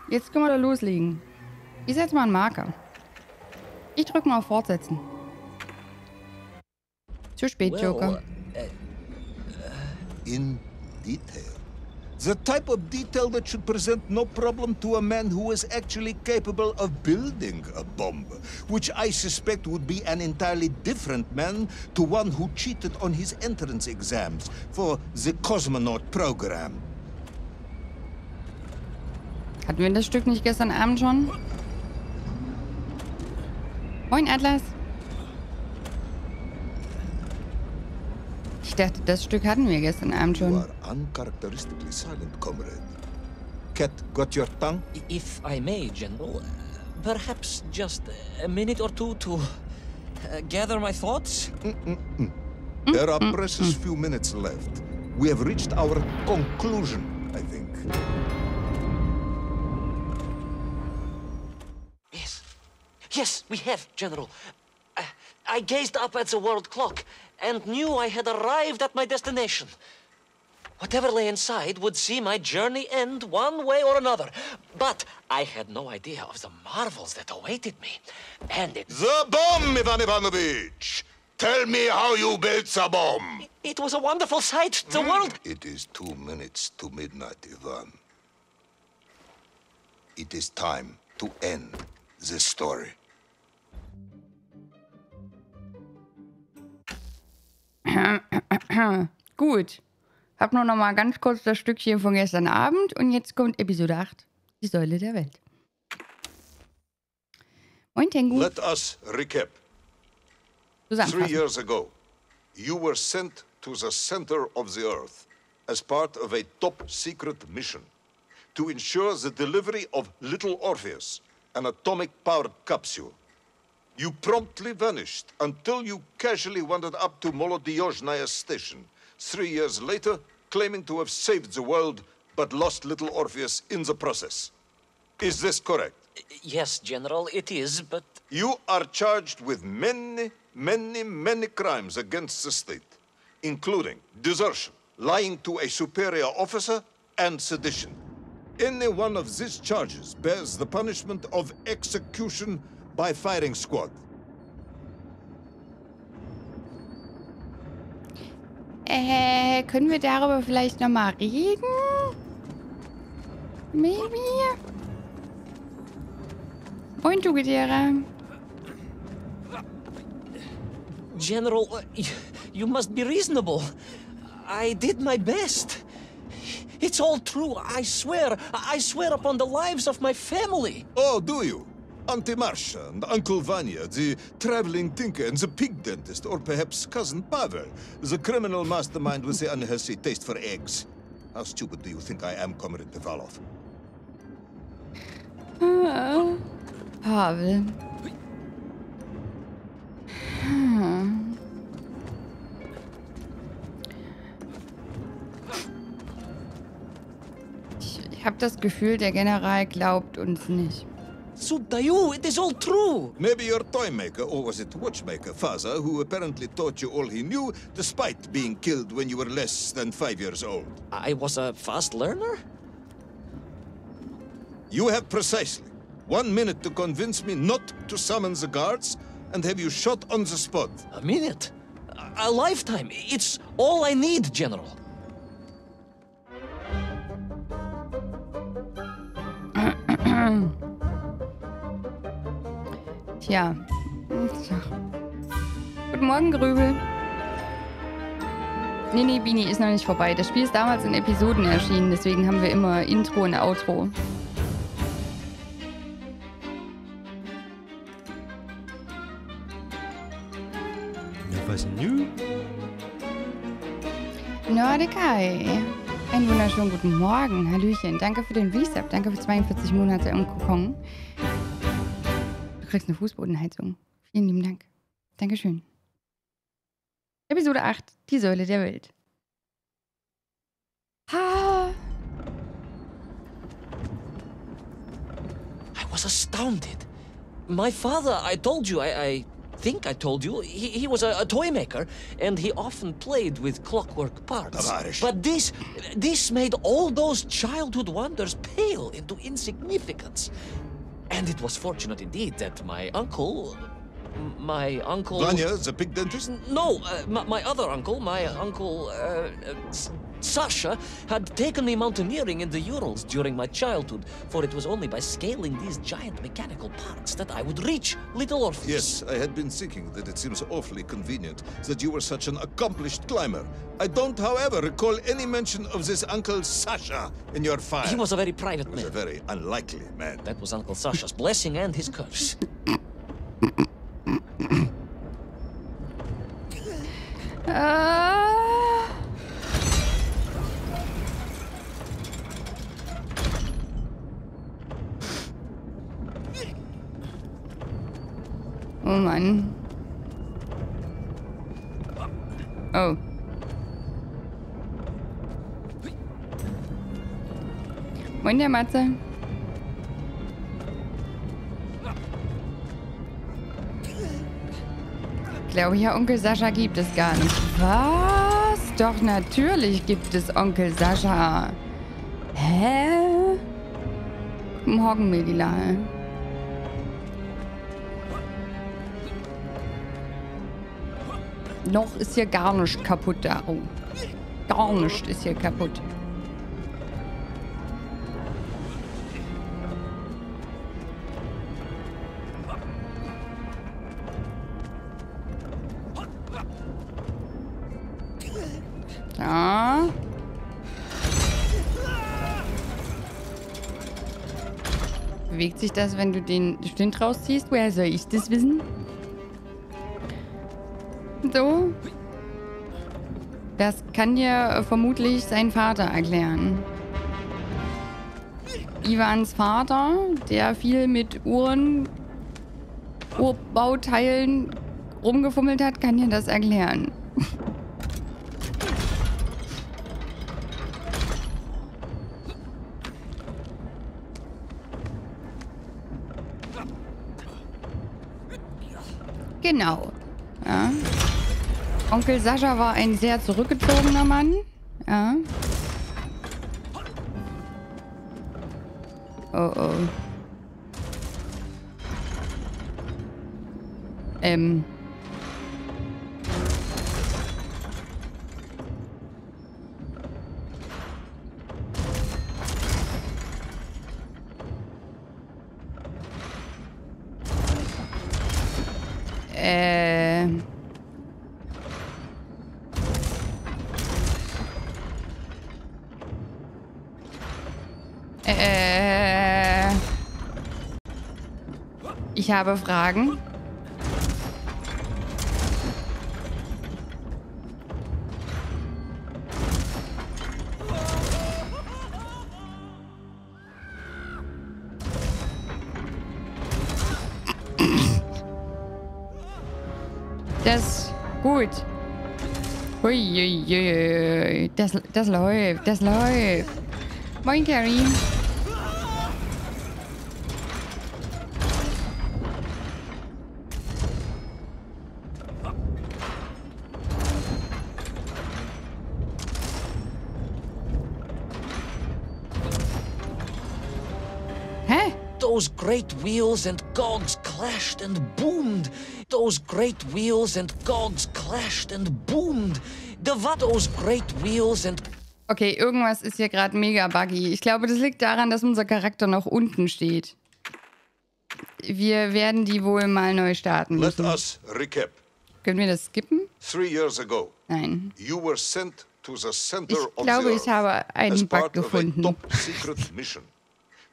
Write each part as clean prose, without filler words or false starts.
Jetzt können wir da loslegen. Ich setze mal einen Marker. Ich drücke mal auf Fortsetzen. Zu spät, Joker. In detail. The type of detail that should present no problem to a man who is actually capable of building a bomb, which I suspect would be an entirely different man to one who cheated on his entrance exams for the cosmonaut program. Hatten wir das Stück nicht gestern Abend schon? Moin, Atlas. Ich dachte, das Stück hatten wir gestern Abend schon. You are uncharacteristically silent, comrade. Cat, got your tongue? If I may, General, perhaps just a minute or two to gather my thoughts? There are precious few minutes left. We have reached our conclusion, I think. Yes, we have, General. I gazed up at the world clock and knew I had arrived at my destination. Whatever lay inside would see my journey end one way or another. But I had no idea of the marvels that awaited me. And it... The bomb, Ivan Ivanovich! Tell me how you built the bomb! It was a wonderful sight. The world... It is 2 minutes to midnight, Ivan. It is time to end the story. Gut. Hab nur noch mal ganz kurz das Stückchen von gestern Abend und jetzt kommt Episode 8, die Säule der Welt. Moin, Tengu. Let us recap. 3 years ago, you were sent to the center of the Earth as part of a top-secret mission to ensure the delivery of Little Orpheus, an atomic-powered capsule. You promptly vanished until you casually wandered up to Molodiyozhnaya station, 3 years later, claiming to have saved the world, but lost Little Orpheus in the process. Is this correct? Yes, General, it is, but... You are charged with many crimes against the state, including desertion, lying to a superior officer, and sedition. Any one of these charges bears the punishment of execution by firing squad. Können wir darüber vielleicht nochmal reden? Maybe? Moin, Tugedera. General, you must be reasonable. I did my best. It's all true, I swear. I swear upon the lives of my family. Oh, do you? Auntie Marcia and Uncle Vanya, the traveling tinker and the pig dentist, or perhaps Cousin Pavel, the criminal mastermind with the unhealthy taste for eggs. How stupid do you think I am, Comrade Devalov? Pavel. Ich habe das Gefühl, der General glaubt uns nicht. Sudayu, it is all true. Maybe your toy maker, or was it watchmaker, Faza, who apparently taught you all he knew, despite being killed when you were less than 5 years old. I was a fast learner? You have precisely 1 minute to convince me not to summon the guards and have you shot on the spot. A minute? A lifetime. It's all I need, General. Tja. Guten Morgen, Grübel. Nee, Bini ist noch nicht vorbei. Das Spiel ist damals in Episoden erschienen, deswegen haben wir immer Intro und Outro. Was new? Nordekai. Einen wunderschönen guten Morgen. Hallöchen. Danke für den Resub. Danke für 42 Monate im Kokon. Du kriegst eine Fußbodenheizung. Vielen lieben Dank. Dankeschön. Episode 8. Die Säule der Welt. Ha. I was astounded. My father, I told you, I think I told you. He was a toy maker, and he often played with clockwork parts. But this made all those childhood wonders pale into insignificance. And it was fortunate indeed that my uncle... Vanya, the pig dentist? No, my other uncle, Sasha, had taken me mountaineering in the Urals during my childhood, for it was only by scaling these giant mechanical parts that I would reach little Orpheus. Yes, I had been thinking that it seems awfully convenient that you were such an accomplished climber. I don't, however, recall any mention of this Uncle Sasha in your file. He was a very private man. He was a very unlikely man. That was Uncle Sasha's blessing and his curse. Oh Mann. Oh. Moin, der Matze. Ich glaube, hier Onkel Sascha gibt es gar nicht. Was? Doch, natürlich gibt es Onkel Sascha. Hä? Guten Morgen, Melila. Noch ist hier gar nicht kaputt da. Oh. Gar nicht ist hier kaputt. Ja. Bewegt sich das, wenn du den Stint rausziehst? Woher soll ich das wissen? So. Das kann dir vermutlich sein Vater erklären. Ivans Vater, der viel mit Urbauteilen rumgefummelt hat, kann dir das erklären. Genau. Ja. Onkel Sascha war ein sehr zurückgezogener Mann. Ja. Oh oh. Ich habe Fragen. Das ist gut. Uiuiui. Das läuft. Das läuft. Moin, Carrie. Those great wheels and cogs clashed and boomed. Those great wheels and cogs clashed and boomed. Those great wheels and... Okay, irgendwas ist hier gerade mega buggy. Ich glaube, das liegt daran, dass unser Charakter noch unten steht. Wir werden die wohl mal neu starten müssen. Let us recap. Können wir das skippen? 3 years ago, Nein. you were sent to the center Ich of glaube, the ich habe einen Bug gefunden. top-secret mission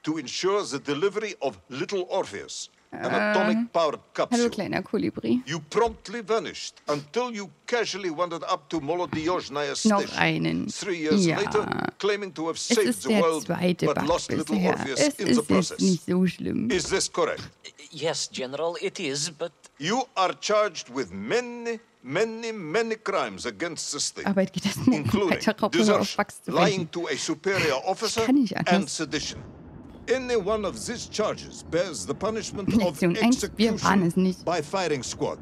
to ensure the delivery of little Orpheus, an atomic-powered Hallo, capsule. kleiner Kolibri. You promptly vanished until you casually wandered up to Molodioznaya's Noch station. einen. 3 years Ja. later, claiming to have Es saved ist the der world, zweite but Bug lost little bisher. Orpheus Es in the ist jetzt process. nicht so schlimm. Is this correct? Yes, General, it is, but... You are charged with many crimes against the state, Arbeit geht das nur including weiter Raupling auf desertion, Bugs zu lying wenden. to a superior officer, kann nicht anders. and sedition. Any one of these charges bears the punishment of Lektion 1, wir waren es execution nicht. by firing squad.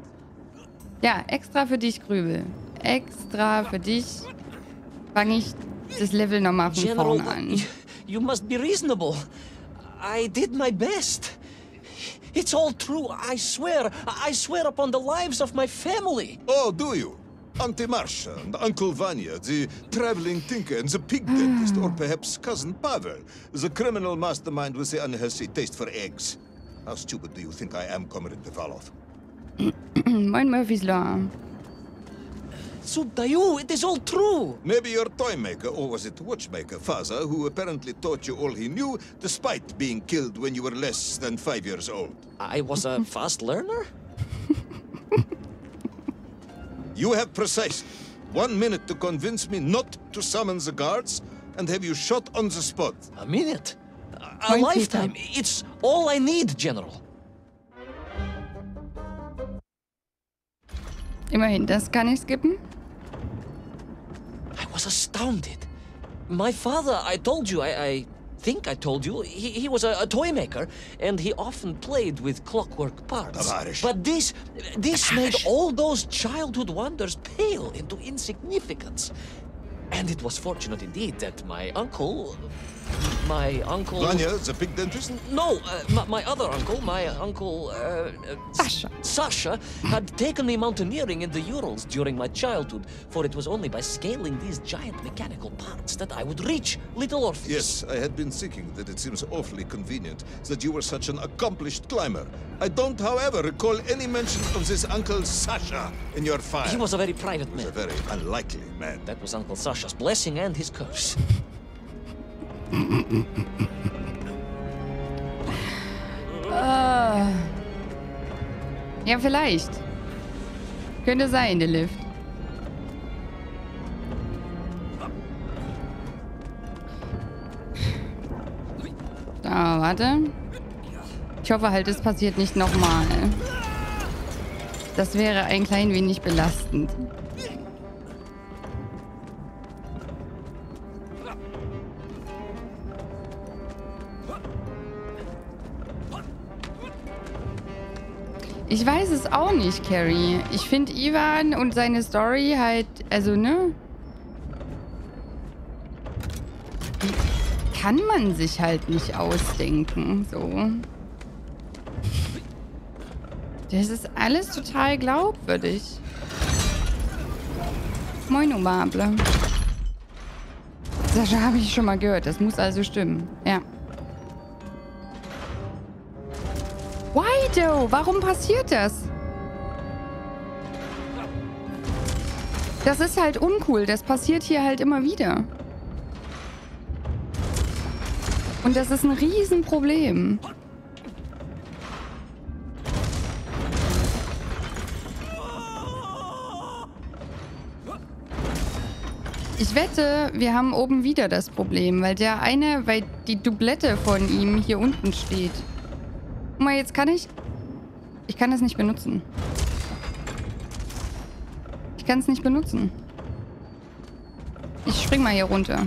Ja, extra für dich, Grübel. Extra für dich fange ich das Level nochmal von General, vorne an. you must be reasonable. I did my best. It's all true, I swear. I swear upon the lives of my family. Oh, do you? Auntie Marcia and Uncle Vanya, the traveling tinker and the pig dentist, or perhaps Cousin Pavel, the criminal mastermind with the unhealthy taste for eggs. How stupid do you think I am, Comrade Devalov? Moin, Murphy's Law. Subdayu, it is all true. Maybe your toy maker, or was it watchmaker, father, who apparently taught you all he knew, despite being killed when you were less than 5 years old. I was a fast learner? You have precisely 1 minute to convince me not to summon the guards, and have you shot on the spot. A minute? A Point, lifetime. Peter. It's all I need, General. Immerhin, das kann ich skippen. I was astounded. My father, I told you, I think I told you, he was a toy maker, and he often played with clockwork parts. Tavarish. But this made all those childhood wonders pale into insignificance. And it was fortunate indeed that my uncle... Vanya, the pig dentist? No, my other uncle, Sasha. Sasha, had taken me mountaineering in the Urals during my childhood, for it was only by scaling these giant mechanical parts that I would reach Little Orpheus. Yes, I had been thinking that it seems awfully convenient that you were such an accomplished climber. I don't, however, recall any mention of this Uncle Sasha in your file. He was a very private He was a man. very unlikely man. That was Uncle Sasha's blessing and his curse. Ja, vielleicht. Könnte sein, der Lift. So, warte. Ich hoffe halt, es passiert nicht nochmal. Das wäre ein klein wenig belastend. Ich weiß es auch nicht, Carrie. Ich finde Ivan und seine Story halt, also, ne? Die kann man sich halt nicht ausdenken, so. Das ist alles total glaubwürdig. Moin, Umable. Sascha habe ich schon mal gehört. Das muss also stimmen. Ja. Why, though? Warum passiert das? Das ist halt uncool. Das passiert hier halt immer wieder. Und das ist ein Riesenproblem. Ich wette, wir haben oben wieder das Problem, weil weil die Doublette von ihm hier unten steht. Guck mal, jetzt kann ich kann es nicht benutzen. Ich kann es nicht benutzen. Ich spring mal hier runter.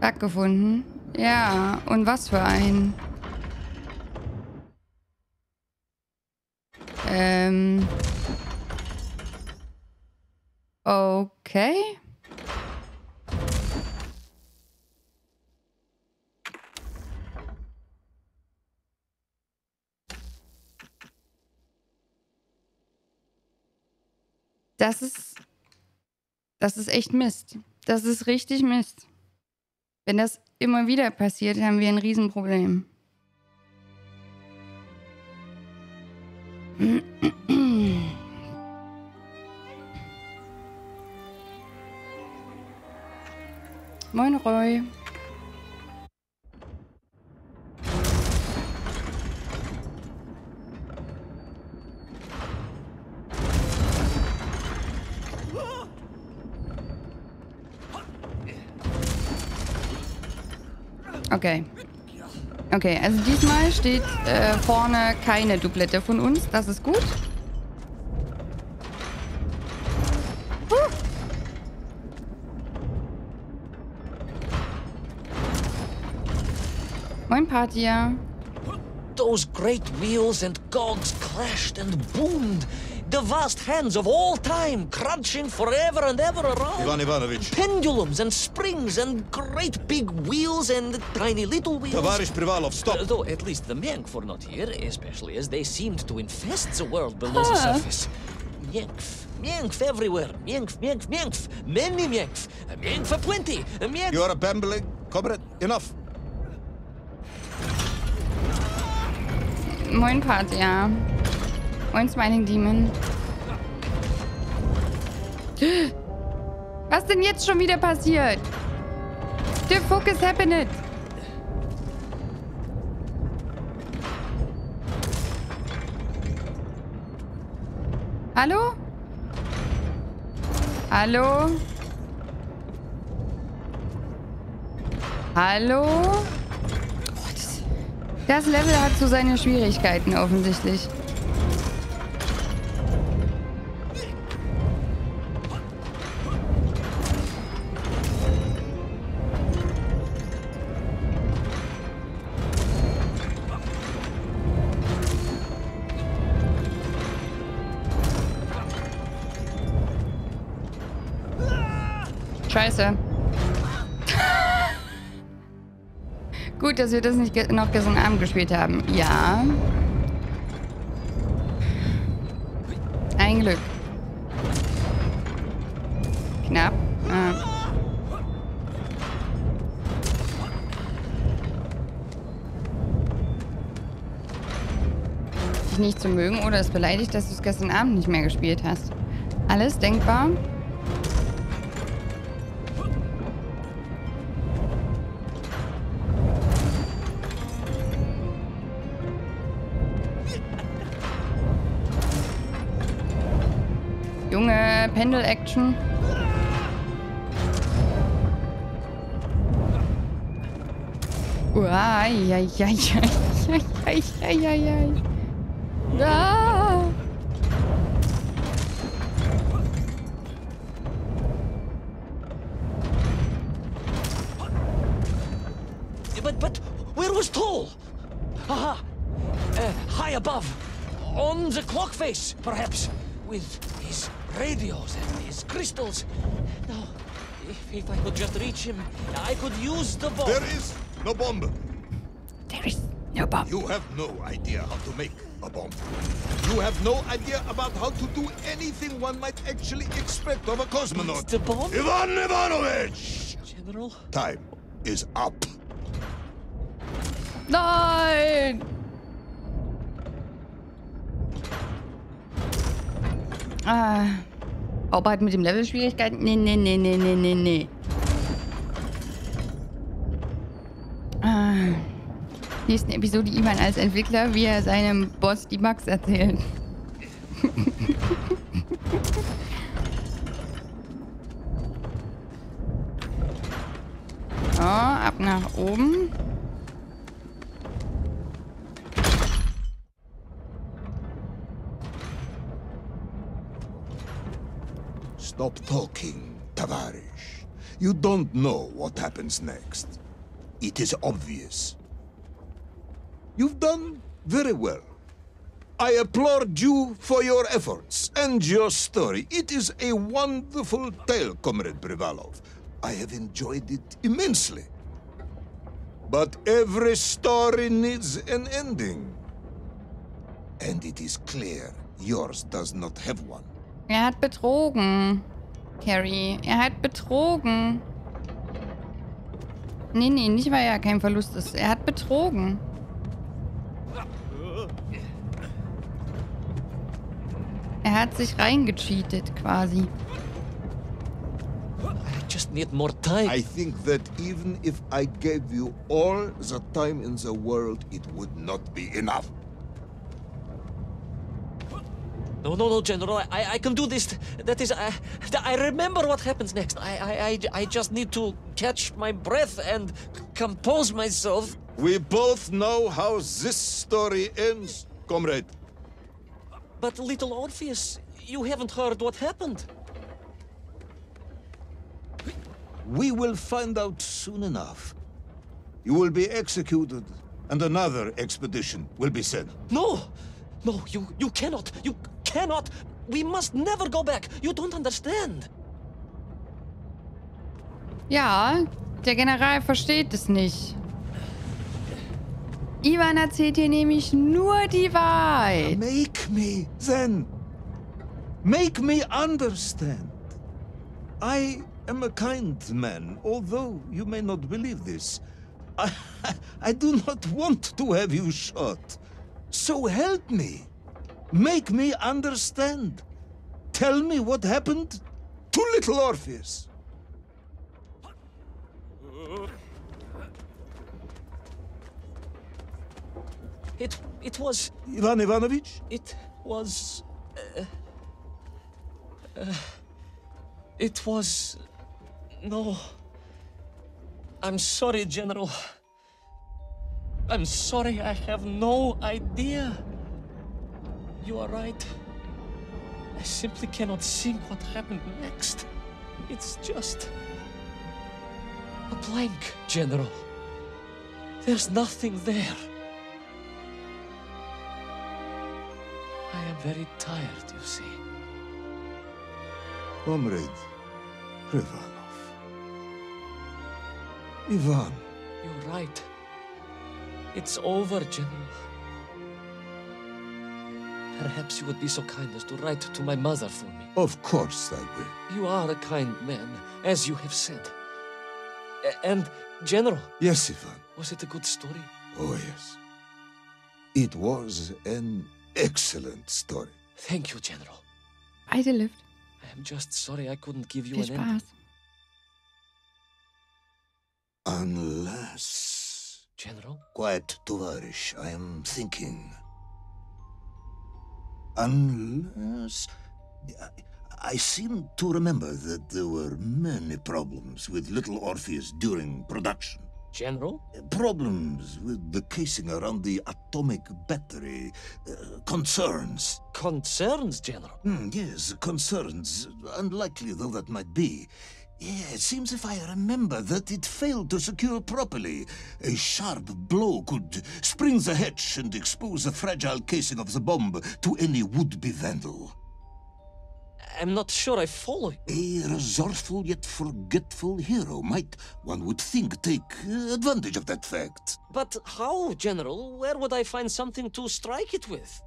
Bug gefunden. Ja, und was für ein... Okay. Das ist echt Mist. Das ist richtig Mist. Wenn das immer wieder passiert, haben wir ein Riesenproblem. Moin, Roy. Okay. Okay, also diesmal steht vorne keine Doublette von uns. Das ist gut. Moin, Partia. Those great wheels and cogs clashed and boomed. The vast hands of all time crunching forever and ever around. Ivan Ivanovich. Pendulums and springs and great big wheels and tiny little wheels. Tavarish Privalov, stop. Though at least the Myenk were not here, especially as they seemed to infest the world below the surface. Myenkf, Myenkf everywhere. Myenkf, Myenkf, Myenkf. Many Myenkf. Myenkf for plenty. Myenkf. You are a bambling, comrade. Enough. Moin, Partia. Moin, Smiling Demon. Was denn jetzt schon wieder passiert? The fuck is happening? Hallo? Hallo? Hallo? Das Level hat so seine Schwierigkeiten offensichtlich. Scheiße. Gut, dass wir das nicht noch gestern Abend gespielt haben. Ja. Ein Glück. Knapp. Dich nicht zu mögen oder es beleidigt, dass du es gestern Abend nicht mehr gespielt hast. Alles denkbar. Junge, Pendel-Action. Da. But where was Toll? Aha! High above. On the clock face, perhaps. With his radios and his crystals. Now, if I could just reach him, I could use the bomb. There is no bomb. There is no bomb. You have no idea how to make a bomb. You have no idea about how to do anything one might actually expect of a cosmonaut. The bomb? Ivan Ivanovich! General? Time is up. Nein! Arbeit mit dem Level-Schwierigkeiten? Nee. Nächsten Episode Ivan als Entwickler, wie er seinem Boss die Bugs erzählt. So, ab nach oben. Stop talking, Tavarish. You don't know what happens next. It is obvious. You've done very well. I applaud you for your efforts and your story. It is a wonderful tale, Comrade Privalov. I have enjoyed it immensely. But every story needs an ending. And it is clear yours does not have one. Er hat betrogen, Carrie. Er hat betrogen. Nee, nicht weil er kein Verlust ist. Er hat betrogen. Er hat sich reingecheatet, quasi. I just need more time. I think that even if I gave you all the time in the world, it would not be enough. No, General. I can do this. That is, I remember what happens next. I just need to catch my breath and compose myself. We both know how this story ends, comrade. But little Orpheus, you haven't heard what happened. We will find out soon enough. You will be executed, and another expedition will be sent. No! No, you cannot! You cannot! We must never go back! You don't understand! Ja, der General versteht es nicht. Ivan erzählt hier nämlich nur die Wahrheit. Make me, then. Make me understand. I am a kind man, although you may not believe this. I do not want to have you shot. So help me. Make me understand. Tell me what happened to little Orpheus. It was... Ivan Ivanovich? It was... It was... No. I'm sorry, General. I'm sorry, I have no idea. You are right. I simply cannot think what happened next. It's just... a blank, General. There's nothing there. I am very tired, you see. Comrade Rivanov. Ivan. You're right. It's over, General. Perhaps you would be so kind as to write to my mother for me. Of course I will. You are a kind man, as you have said. And, General... Yes, Ivan. Was it a good story? Oh, yes. It was an excellent story. Thank you, General. Beide Lift. I am just sorry I couldn't give you Viel an ending. Spaß. Unless... General? Quiet, Tovarish. I am thinking. Unless... I seem to remember that there were many problems with little Orpheus during production. General? Problems with the casing around the atomic battery. Concerns. Concerns, General? Yes, concerns. Unlikely though that might be. Yeah, it seems if I remember that it failed to secure properly. A sharp blow could spring the hatch and expose the fragile casing of the bomb to any would-be vandal. I'm not sure I follow you. A resourceful yet forgetful hero might, one would think, take advantage of that fact. But how, General? Where would I find something to strike it with?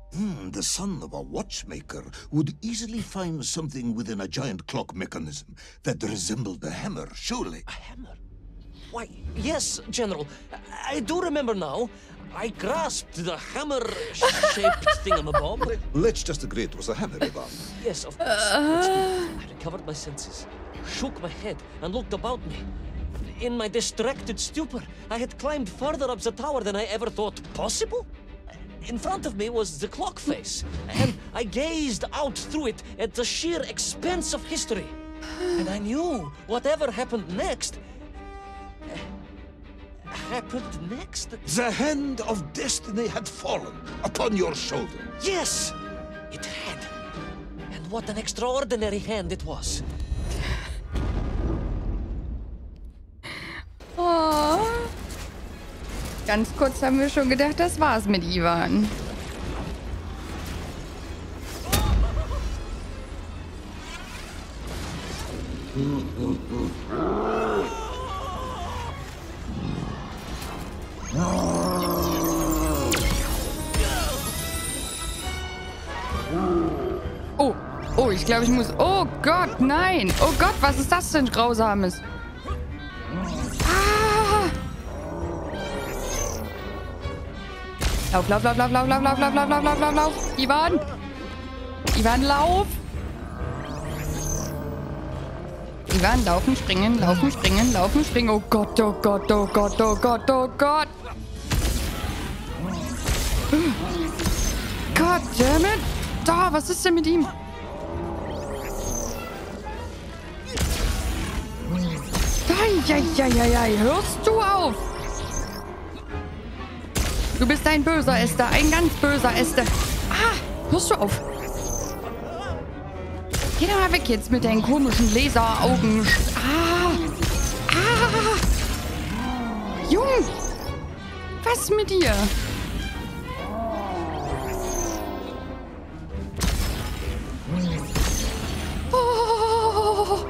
The son of a watchmaker would easily find something within a giant clock mechanism that resembled a hammer, surely. A hammer? Why, yes, General. I do remember now. I grasped the hammer-shaped thingamabob. Let's just agree it was a hammer, Ivan. Yes, of course. Let's do it. I recovered my senses, shook my head, and looked about me. In my distracted stupor, I had climbed further up the tower than I ever thought possible. In front of me was the clock face, and I gazed out through it at the sheer expanse of history. And I knew whatever happened next... happened next? The hand of destiny had fallen upon your shoulder. Yes! It had. And what an extraordinary hand it was. Oh. Ganz kurz haben wir schon gedacht, das war's mit Ivan. Oh, oh, ich glaube, ich muss... Oh Gott, nein! Oh Gott, was ist das denn Grausames? Ah! Lauf, lauf, lauf, lauf, lauf, lauf, lauf, lauf, lauf, lauf, lauf, lauf, lauf. Ivan! Ivan, lauf! Ivan, laufen, springen, laufen, springen, laufen, springen. Oh Gott, oh Gott, oh Gott, oh Gott, oh Gott. God damn it. Da, was ist denn mit ihm? Eieieiei, hörst du auf? Du bist ein böser Äster, ein ganz böser Äster. Ah, hörst du auf? Geh doch mal weg jetzt mit deinen komischen Laseraugen. Ah! Ah! Jung! Was mit dir? Oh.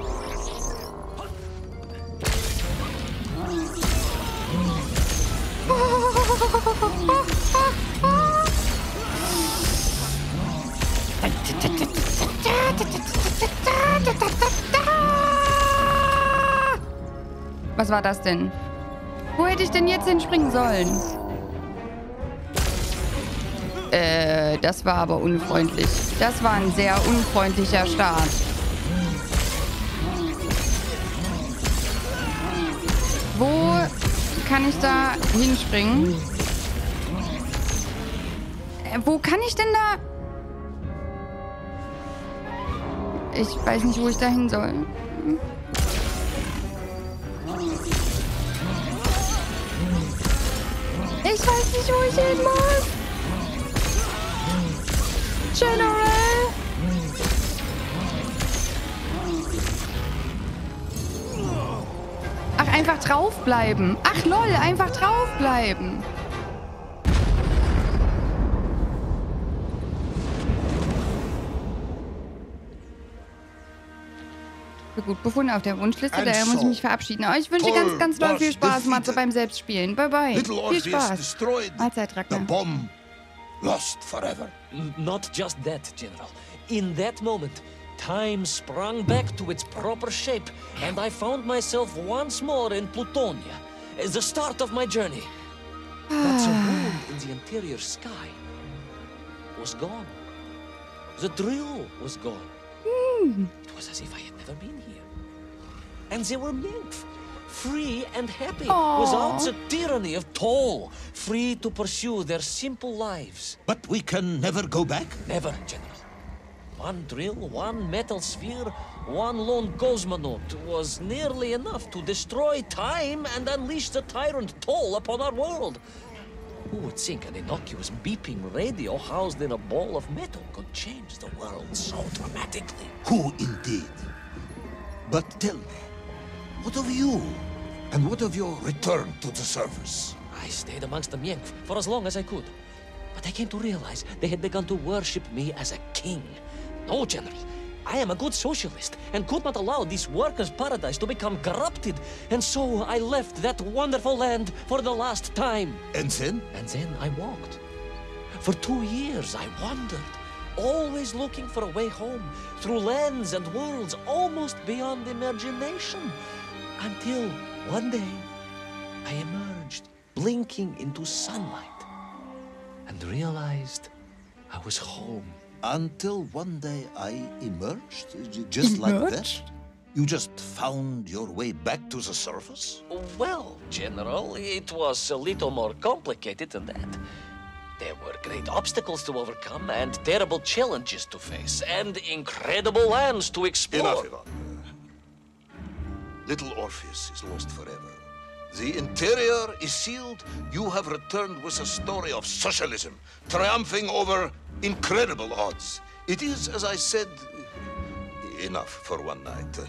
Was war das denn? Wo hätte ich denn jetzt hinspringen sollen? Das war aber unfreundlich. Das war ein sehr unfreundlicher Start. Wo kann ich da hinspringen? Wo kann ich denn da... Ich weiß nicht, wo ich da hin soll. Ich weiß nicht, wo ich hin muss. General. Ach, einfach draufbleiben. Ach, lol, einfach draufbleiben. Gut befunden auf der Wunschliste, daher muss ich mich verabschieden. Aber ich wünsche ganz, ganz doll viel Spaß, Matze, beim Selbstspielen. Bye, bye. Viel Spaß. Mahlzeit, Ragnar. The bomb lost forever. Not just that, General. In that moment, time sprung back to its proper shape, and I found myself once more in Plutonia, the start of my journey. But the wound in the interior sky was gone. The drill was gone. It was as if I had never been here. And they were nymph, free and happy, without the tyranny of toll, free to pursue their simple lives. But we can never go back? Never, General. One drill, one metal sphere, one lone cosmonaut was nearly enough to destroy time and unleash the tyrant toll upon our world. Who would think an innocuous beeping radio housed in a ball of metal could change the world so dramatically? Who indeed? But tell me, what of you? And what of your return to the surface? I stayed amongst the Mienk for as long as I could. But I came to realize they had begun to worship me as a king. No, General. I am a good socialist and could not allow this workers' paradise to become corrupted. And so I left that wonderful land for the last time. And then? And then I walked. For 2 years I wandered, always looking for a way home, through lands and worlds almost beyond imagination. Until one day I emerged, blinking into sunlight, and realized I was home. Until one day I emerged? Just like that? You just found your way back to the surface? Well, General, it was a little more complicated than that. There were great obstacles to overcome, and terrible challenges to face, and incredible lands to explore. Enough, Ivan. Little Orpheus is lost forever. The interior is sealed. You have returned with a story of socialism, triumphing over incredible odds. It is, as I said, enough for one night.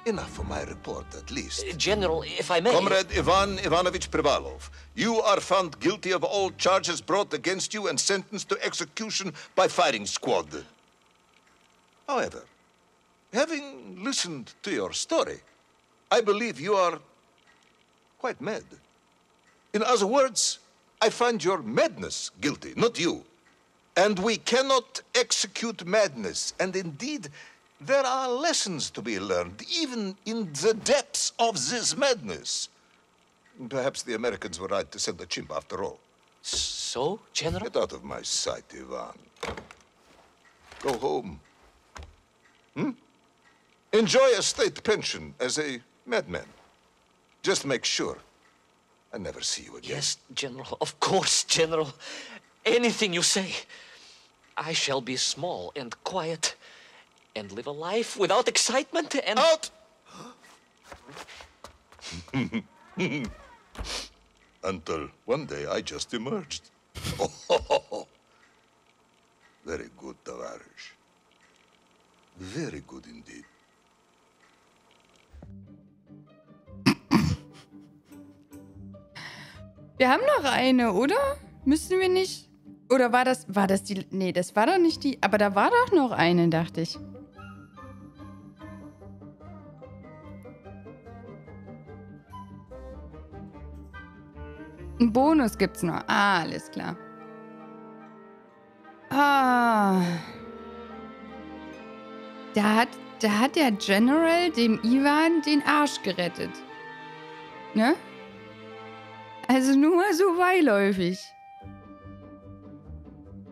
Enough for my report, at least. General, if I may... Comrade Ivan Ivanovich Privalov, you are found guilty of all charges brought against you and sentenced to execution by firing squad. However, having listened to your story, I believe you are quite mad. In other words, I find your madness guilty, not you. And we cannot execute madness. And indeed, there are lessons to be learned, even in the depths of this madness. Perhaps the Americans were right to send a chimp after all. So, General? Get out of my sight, Ivan. Go home. Enjoy a state pension as a madman. Just make sure I never see you again. Yes, General. Of course, General. Anything you say. I shall be small and quiet and live a life without excitement and... Out! Until one day I just emerged. Very good, Tavarish. Very good indeed. Wir haben noch eine, oder? Müssten wir nicht? Oder war das die... Nee, das war doch nicht die... Aber da war doch noch eine, dachte ich. Ein Bonus gibt's noch. Ah, alles klar. Ah. Da hat der General dem Ivan den Arsch gerettet. Ne? Also nur mal so beiläufig.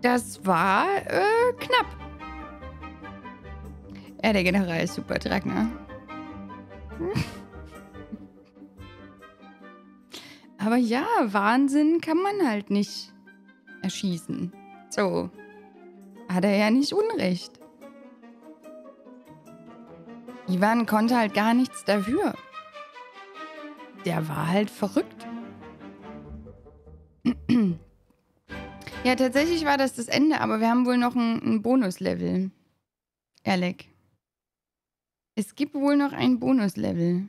Das war knapp. Ja, der General ist super Dreck, ne? Aber ja, Wahnsinn kann man halt nicht erschießen. So. Hat er ja nicht Unrecht. Ivan konnte halt gar nichts dafür. Der war halt verrückt. Ja, tatsächlich war das Ende, aber wir haben wohl noch ein Bonuslevel. Ehrlich. Es gibt wohl noch ein Bonuslevel.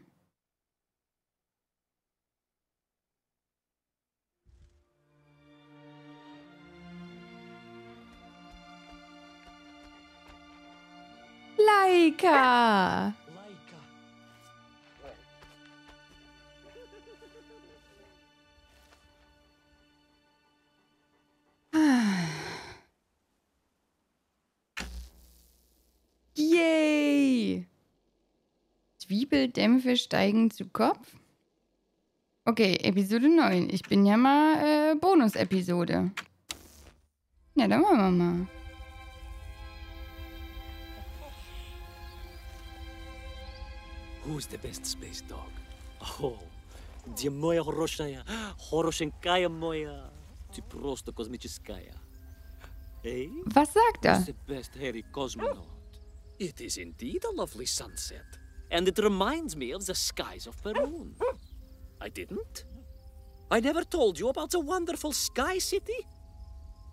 Laika! Yay! Zwiebeldämpfe steigen zu Kopf. Okay, Episode 9. Ich bin ja mal Bonus-Episode. Ja, dann machen wir mal. Who's the best space dog? Oh, die moja хорошая, хорошенькая моя, ты просто космическая. Hey? Was sagt er? Who's the best hairy cosmonaut? It is indeed a lovely sunset, and it reminds me of the skies of Peru. I didn't? I never told you about the wonderful Sky City?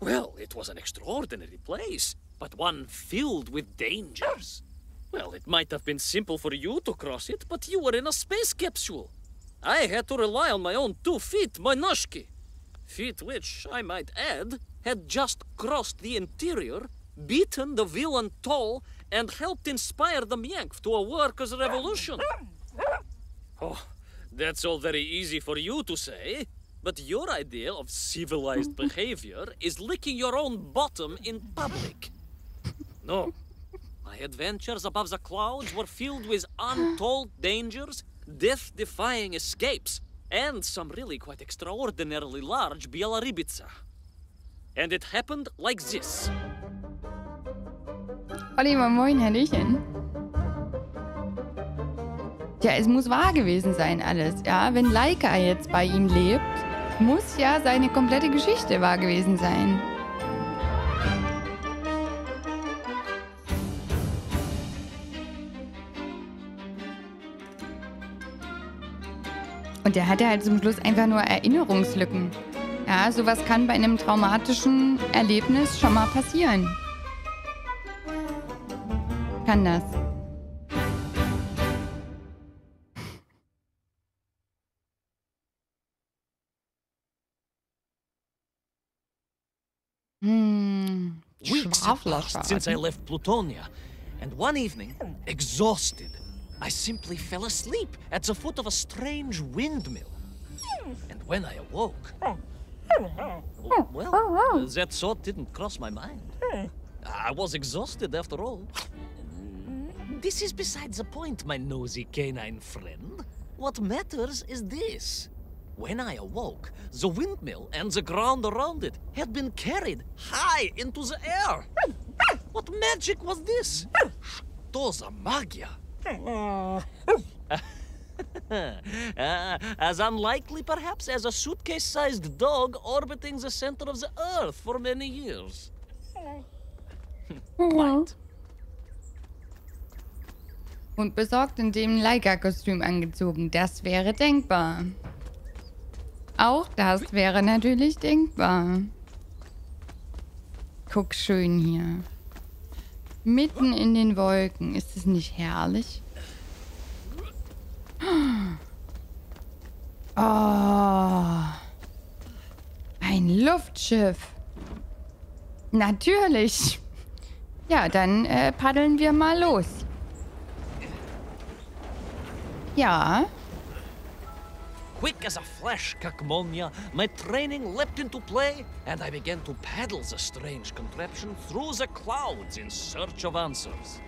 Well, it was an extraordinary place, but one filled with dangers. Well, it might have been simple for you to cross it, but you were in a space capsule. I had to rely on my own 2 feet, my noshki. Feet which, I might add, had just crossed the interior, beaten the villain Toll, and helped inspire the Myank to a workers' revolution. Oh, that's all very easy for you to say, but your idea of civilized behavior is licking your own bottom in public. No. My adventures above the clouds were filled with untold dangers, death-defying escapes, and some really quite extraordinarily large Bielaribica. And it happened like this. Oliver, moin, Hallöchen. Tja, es muss wahr gewesen sein alles, ja? Wenn Laika jetzt bei ihm lebt, muss ja seine komplette Geschichte wahr gewesen sein. Und der hatte halt zum Schluss einfach nur Erinnerungslücken. Ja, sowas kann bei einem traumatischen Erlebnis schon mal passieren. Kann das. Weeks had passed since I left Plutonia, and one evening, exhausted, I simply fell asleep at the foot of a strange windmill. And when I awoke, well, that thought didn't cross my mind. I was exhausted after all. This is beside the point, my nosy canine friend. What matters is this. When I awoke, the windmill and the ground around it had been carried high into the air. What magic was this? Что за магия? As unlikely, perhaps, as a suitcase-sized dog orbiting the center of the Earth for many years. Quite. Und besorgt in dem Laika-Kostüm angezogen. Das wäre denkbar. Auch das wäre natürlich denkbar. Guck schön hier. Mitten in den Wolken. Ist es nicht herrlich? Oh. Ein Luftschiff. Natürlich. Ja, dann paddeln wir mal los. Ja. Quick as a flash, Kakmonia, my training leapt into play, and I began to paddle the strange contraption through the clouds in search of answers.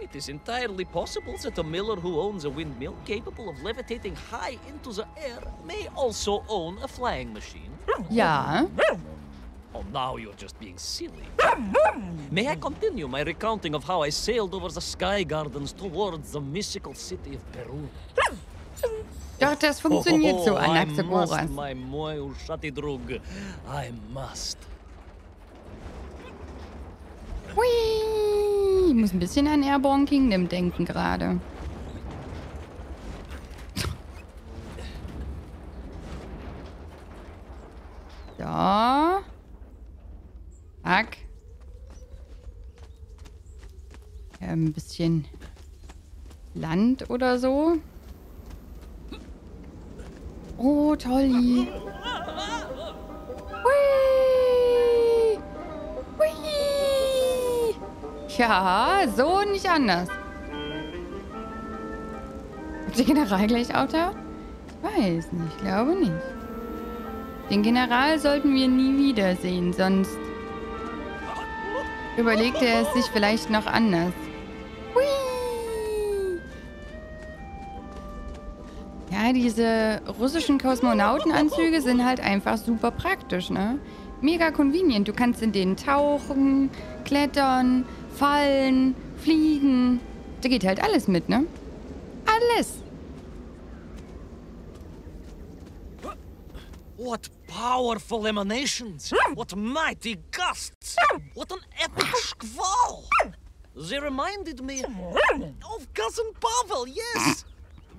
It is entirely possible that a miller who owns a windmill capable of levitating high into the air may also own a flying machine. Ja. Oh, now you're just being silly. May I continue my recounting of how I sailed over the sky gardens towards the mystical city of Peru? Doch, das funktioniert so, Anaxagoras. I must, my moy Shatidrug. I must. Hui. Ich muss ein bisschen an Airborne Kingdom denken gerade. So. Zack. Ein bisschen Land oder so. Oh, Tolli. Hui. Hui. Ja, so nicht anders. Ob der General gleich auftaucht? Ich weiß nicht, glaube nicht. Den General sollten wir nie wiedersehen, sonst überlegt er es sich vielleicht noch anders. Hui. Ja, diese russischen Kosmonautenanzüge sind halt einfach super praktisch, ne? Mega convenient. Du kannst in denen tauchen, klettern, fallen, fliegen. Da geht halt alles mit, ne? Alles. What powerful emanations! What mighty gusts! What an epic squall! They reminded me of Cousin Pavel, yes!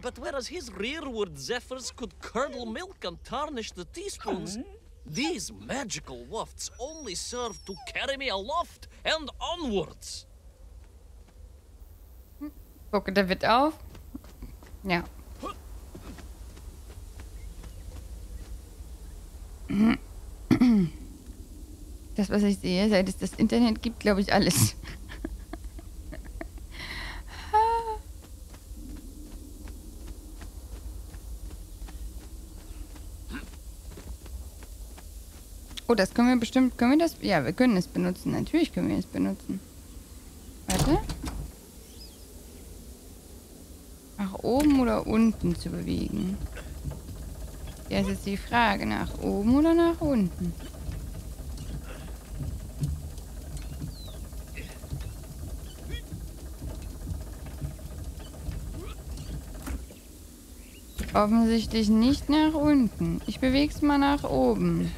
But whereas his rearward zephyrs could curdle milk and tarnish the teaspoons, these magical wafts only serve to carry me aloft and onwards. Gucke, der wird auf. Ja. Das, was ich sehe, seit es das Internet gibt, glaube ich alles. Oh, das können wir bestimmt... Können wir das... Ja, wir können es benutzen. Natürlich können wir es benutzen. Warte. Nach oben oder unten zu bewegen. Ja, ist jetzt die Frage. Nach oben oder nach unten? Offensichtlich nicht nach unten. Ich bewege es mal nach oben.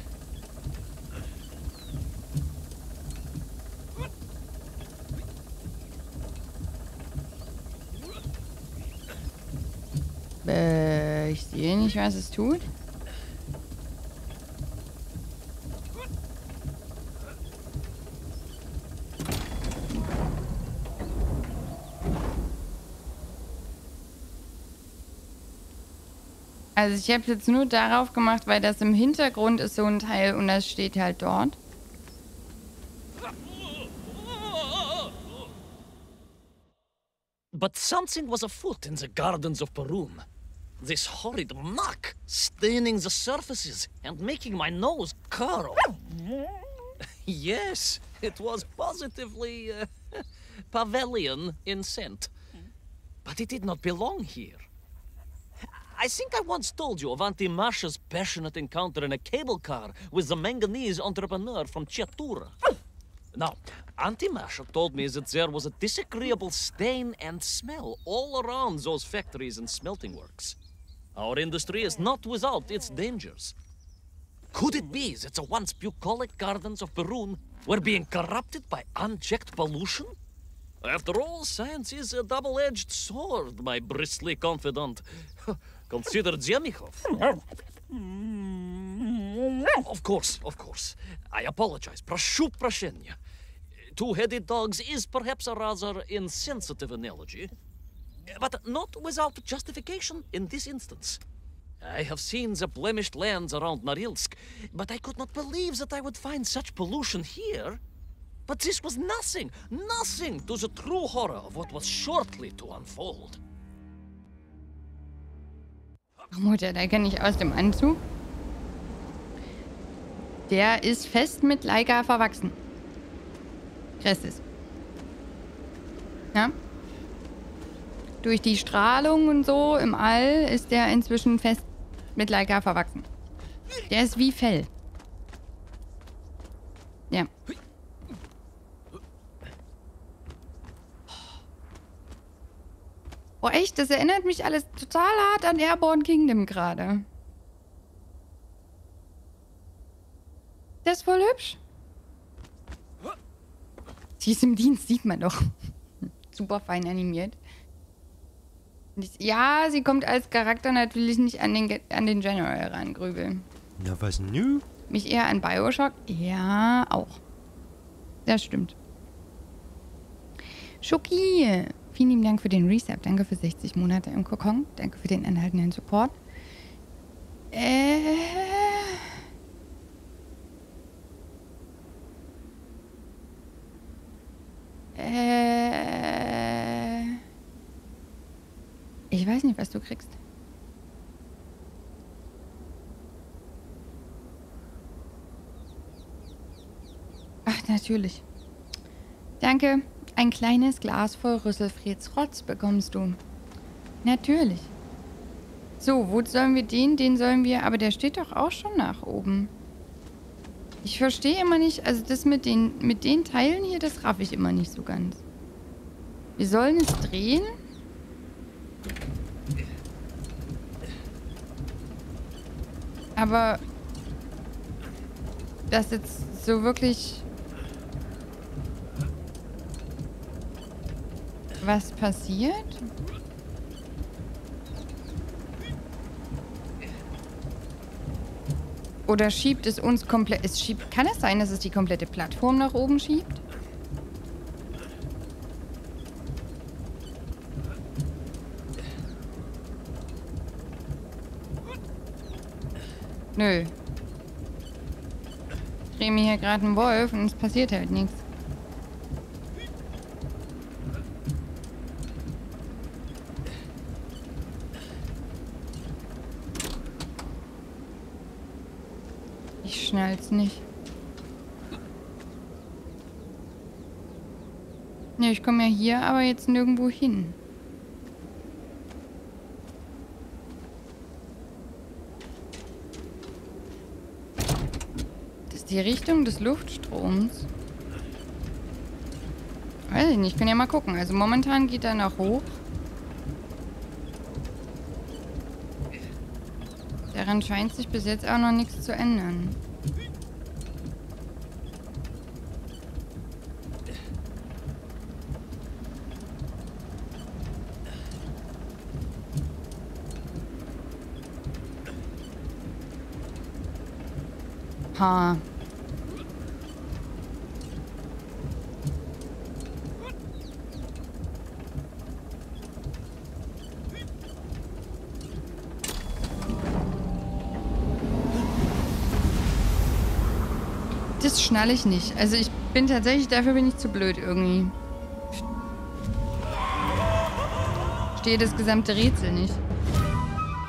Ich sehe nicht, was es tut. Also ich habe es jetzt nur darauf gemacht, weil das im Hintergrund ist so ein Teil und das steht halt dort. But something was afoot in the gardens of Perun. This horrid muck staining the surfaces and making my nose curl. Yes, it was positively Pavelian in scent. But it did not belong here. I think I once told you of Auntie Masha's passionate encounter in a cable car with the manganese entrepreneur from Chatura. Now, Auntie Masha told me that there was a disagreeable stain and smell all around those factories and smelting works. Our industry is not without its dangers. Could it be that the once bucolic gardens of Perun were being corrupted by unchecked pollution? After all, science is a double-edged sword, my bristly confidant. Consider Zemichov. Of course. I apologize. Прошу прощения. Two-headed dogs is perhaps a rather insensitive analogy, but not without justification in this instance. I have seen the blemished lands around Norilsk, but I could not believe that I would find such pollution here. But this was nothing to the true horror of what was shortly to unfold. Mutter, der kann nicht aus dem Anzug. Der ist fest mit Laika verwachsen. Christus. Ja? Durch die Strahlung und so im All ist der inzwischen fest mit Laika verwachsen. Der ist wie Fell. Ja. Oh echt, das erinnert mich alles total hart an Airborne Kingdom gerade. Das ist voll hübsch. Sie ist im Dienst, sieht man doch. Super fein animiert. Ja, sie kommt als Charakter natürlich nicht an den General ran, Grübel. Na, was nu? Mich eher an Bioshock? Ja, auch. Das stimmt. Schoki, vielen lieben Dank für den Reset. Danke für 60 Monate im Kokon. Danke für den anhaltenden Support. Ich weiß nicht, was du kriegst. Ach, natürlich. Danke. Ein kleines Glas voll Rüsselfrieds Rotz bekommst du. Natürlich. So, wo sollen wir den? Den sollen wir... Aber der steht doch auch schon nach oben. Ich verstehe immer nicht... Also das mit den Teilen hier, das raff ich immer nicht so ganz. Wir sollen es drehen. Aber... Das jetzt so wirklich... Was passiert? Oder schiebt es uns komplett... Kann es sein, dass es die komplette Plattform nach oben schiebt? Nö. Ich drehe mir hier gerade einen Wolf und es passiert halt nichts. Ich schnall's nicht. Ne, ich komme ja hier aber jetzt nirgendwo hin. Das ist die Richtung des Luftstroms. Weiß ich nicht, ich kann ja mal gucken. Also momentan geht er noch hoch. Daran scheint sich bis jetzt auch noch nichts zu ändern. Ha. Das schnalle ich nicht. Also ich bin tatsächlich, dafür bin ich zu blöd irgendwie. Stehe das gesamte Rätsel nicht.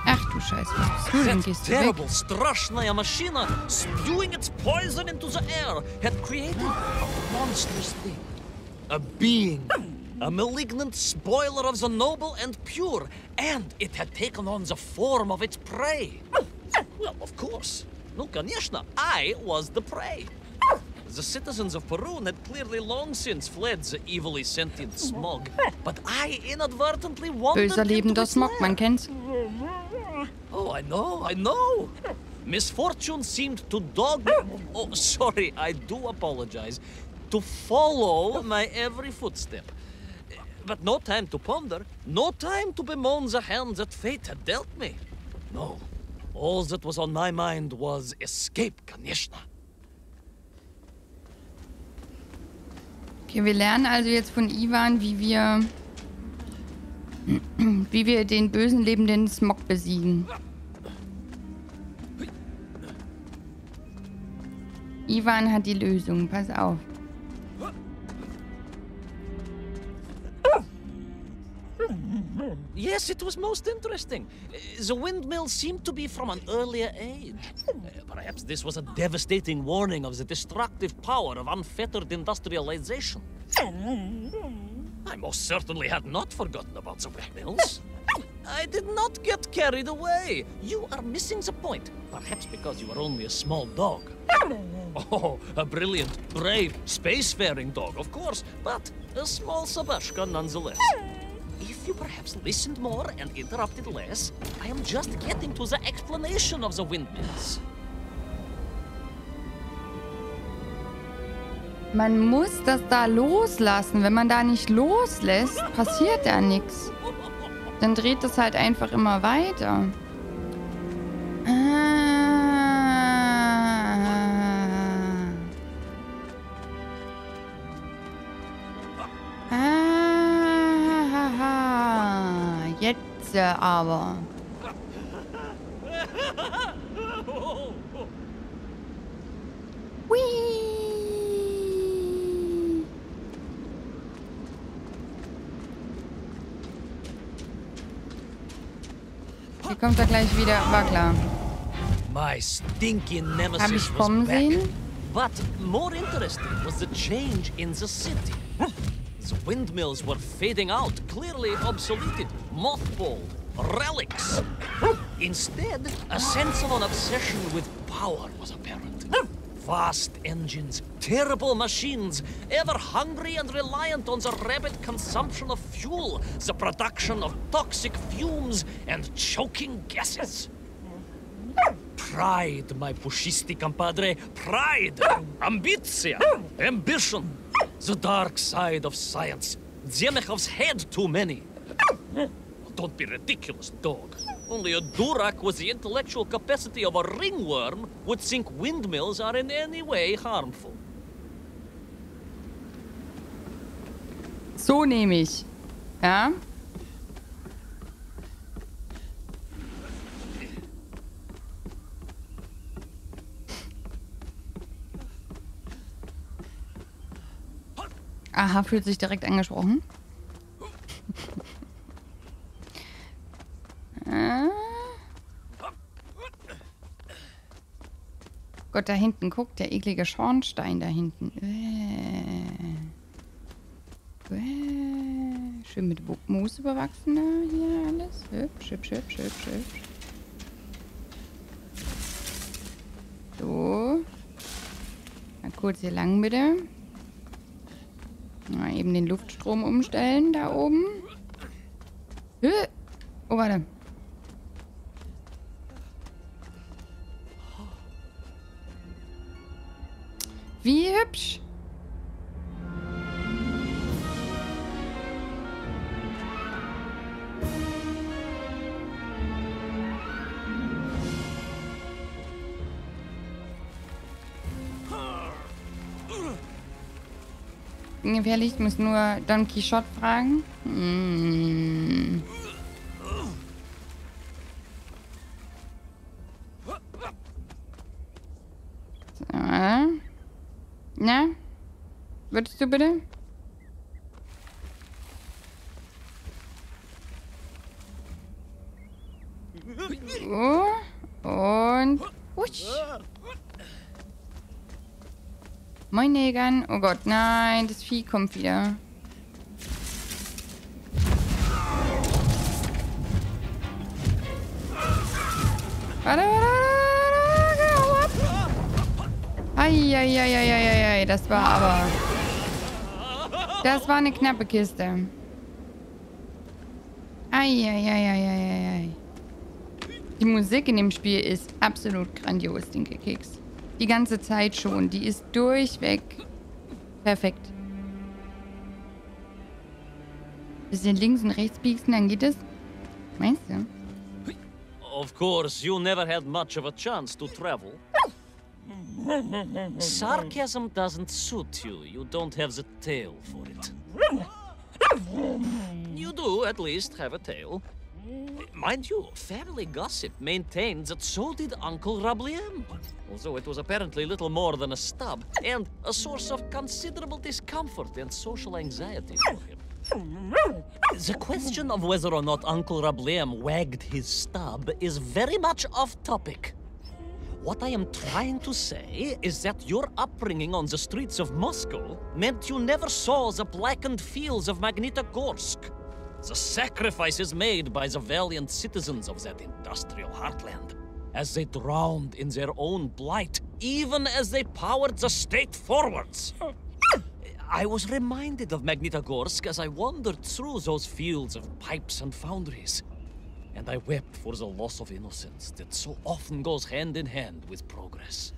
Ach du Scheiße, was bist du denn? Gehst du weg? Terrible, straszna machina, spewing its poison into the air, had created a monstrous thing. A being. A malignant spoiler of the noble and pure. And it had taken on the form of its prey. Well, of course. No, конечно, I was the prey. The citizens of Perun had clearly long since fled the evilly sentient smog, but I inadvertently wandered Böser into lebender its Smog, lair. man kennt's. Oh, I know. Misfortune seemed to dog me. Oh, sorry, I do apologize. To follow my every footstep. But no time to ponder, no time to bemoan the hand that fate had dealt me. No, all that was on my mind was escape, конечно. Okay, wir lernen also jetzt von Ivan, wie wir den bösen lebenden Smog besiegen. Ivan hat die Lösung. Pass auf. Yes, it was most interesting. The windmill seemed to be from an earlier age. Perhaps this was a devastating warning of the destructive power of unfettered industrialization. I most certainly had not forgotten about the windmills. I did not get carried away. You are missing the point. Perhaps because you are only a small dog. Oh, a brilliant, brave, spacefaring dog, of course, but a small Sabashka nonetheless. If you perhaps listened more and interrupted less, I am just getting to the explanation of the windmills. Man muss das da loslassen. Wenn man da nicht loslässt, passiert da nichts. Dann dreht es halt einfach immer weiter. Jetzt aber. Whee! Hier kommt er gleich wieder, war klar. My stinking Hab nemesis ich was kommen back. sehen? But more interesting was the change in the city. The windmills were fading out, clearly obsoleted, mothballed, relics. Instead, a sense of an obsession with power was apparent. Vast engines, terrible machines, ever hungry and reliant on the rapid consumption of fuel, the production of toxic fumes and choking gases. Pride, my pushisti compadre, pride, ambitia, ambition, the dark side of science. Zemechov's had too many. Don't be ridiculous, dog. Only a Durak with the intellectual capacity of a ringworm would think windmills are in any way harmful. So nehme ich. Ja? Aha, fühlt sich direkt angesprochen. Gott, da hinten, guckt, der eklige Schornstein da hinten. Schön mit Moos überwachsen hier alles. Hübsch, hübsch, hübsch, hübsch, hübsch. So. Mal kurz hier lang, bitte. Mal eben den Luftstrom umstellen, da oben. Oh, warte. Wie hübsch. Gefährlich, ich muss nur Don Quixote fragen. So. Na? Würdest du bitte? So. Und... Usch. Moin, Negan. Oh Gott, nein, das Vieh kommt wieder. Warte, hau ab. Eieieiei, das war aber... Das war eine knappe Kiste. Eieieiei. Die Musik in dem Spiel ist absolut grandios, Dinke Keks. Die ganze Zeit schon. Die ist durchweg perfekt. Bisschen links und rechts biegst, dann geht es. Meinst du? Of course, you never had much of a chance to travel. Sarcasm doesn't suit you. You don't have the tail for it. You do, at least, have a tail. Mind you, family gossip maintains that so did Uncle Raupling. Although it was apparently little more than a stub, and a source of considerable discomfort and social anxiety for him. The question of whether or not Uncle Raupling wagged his stub is very much off topic. What I am trying to say is that your upbringing on the streets of Moscow meant you never saw the blackened fields of Magnitogorsk. The sacrifices made by the valiant citizens of that industrial heartland, as they drowned in their own blight, even as they powered the state forwards. I was reminded of Magnitogorsk as I wandered through those fields of pipes and foundries, and I wept for the loss of innocence that so often goes hand in hand with progress.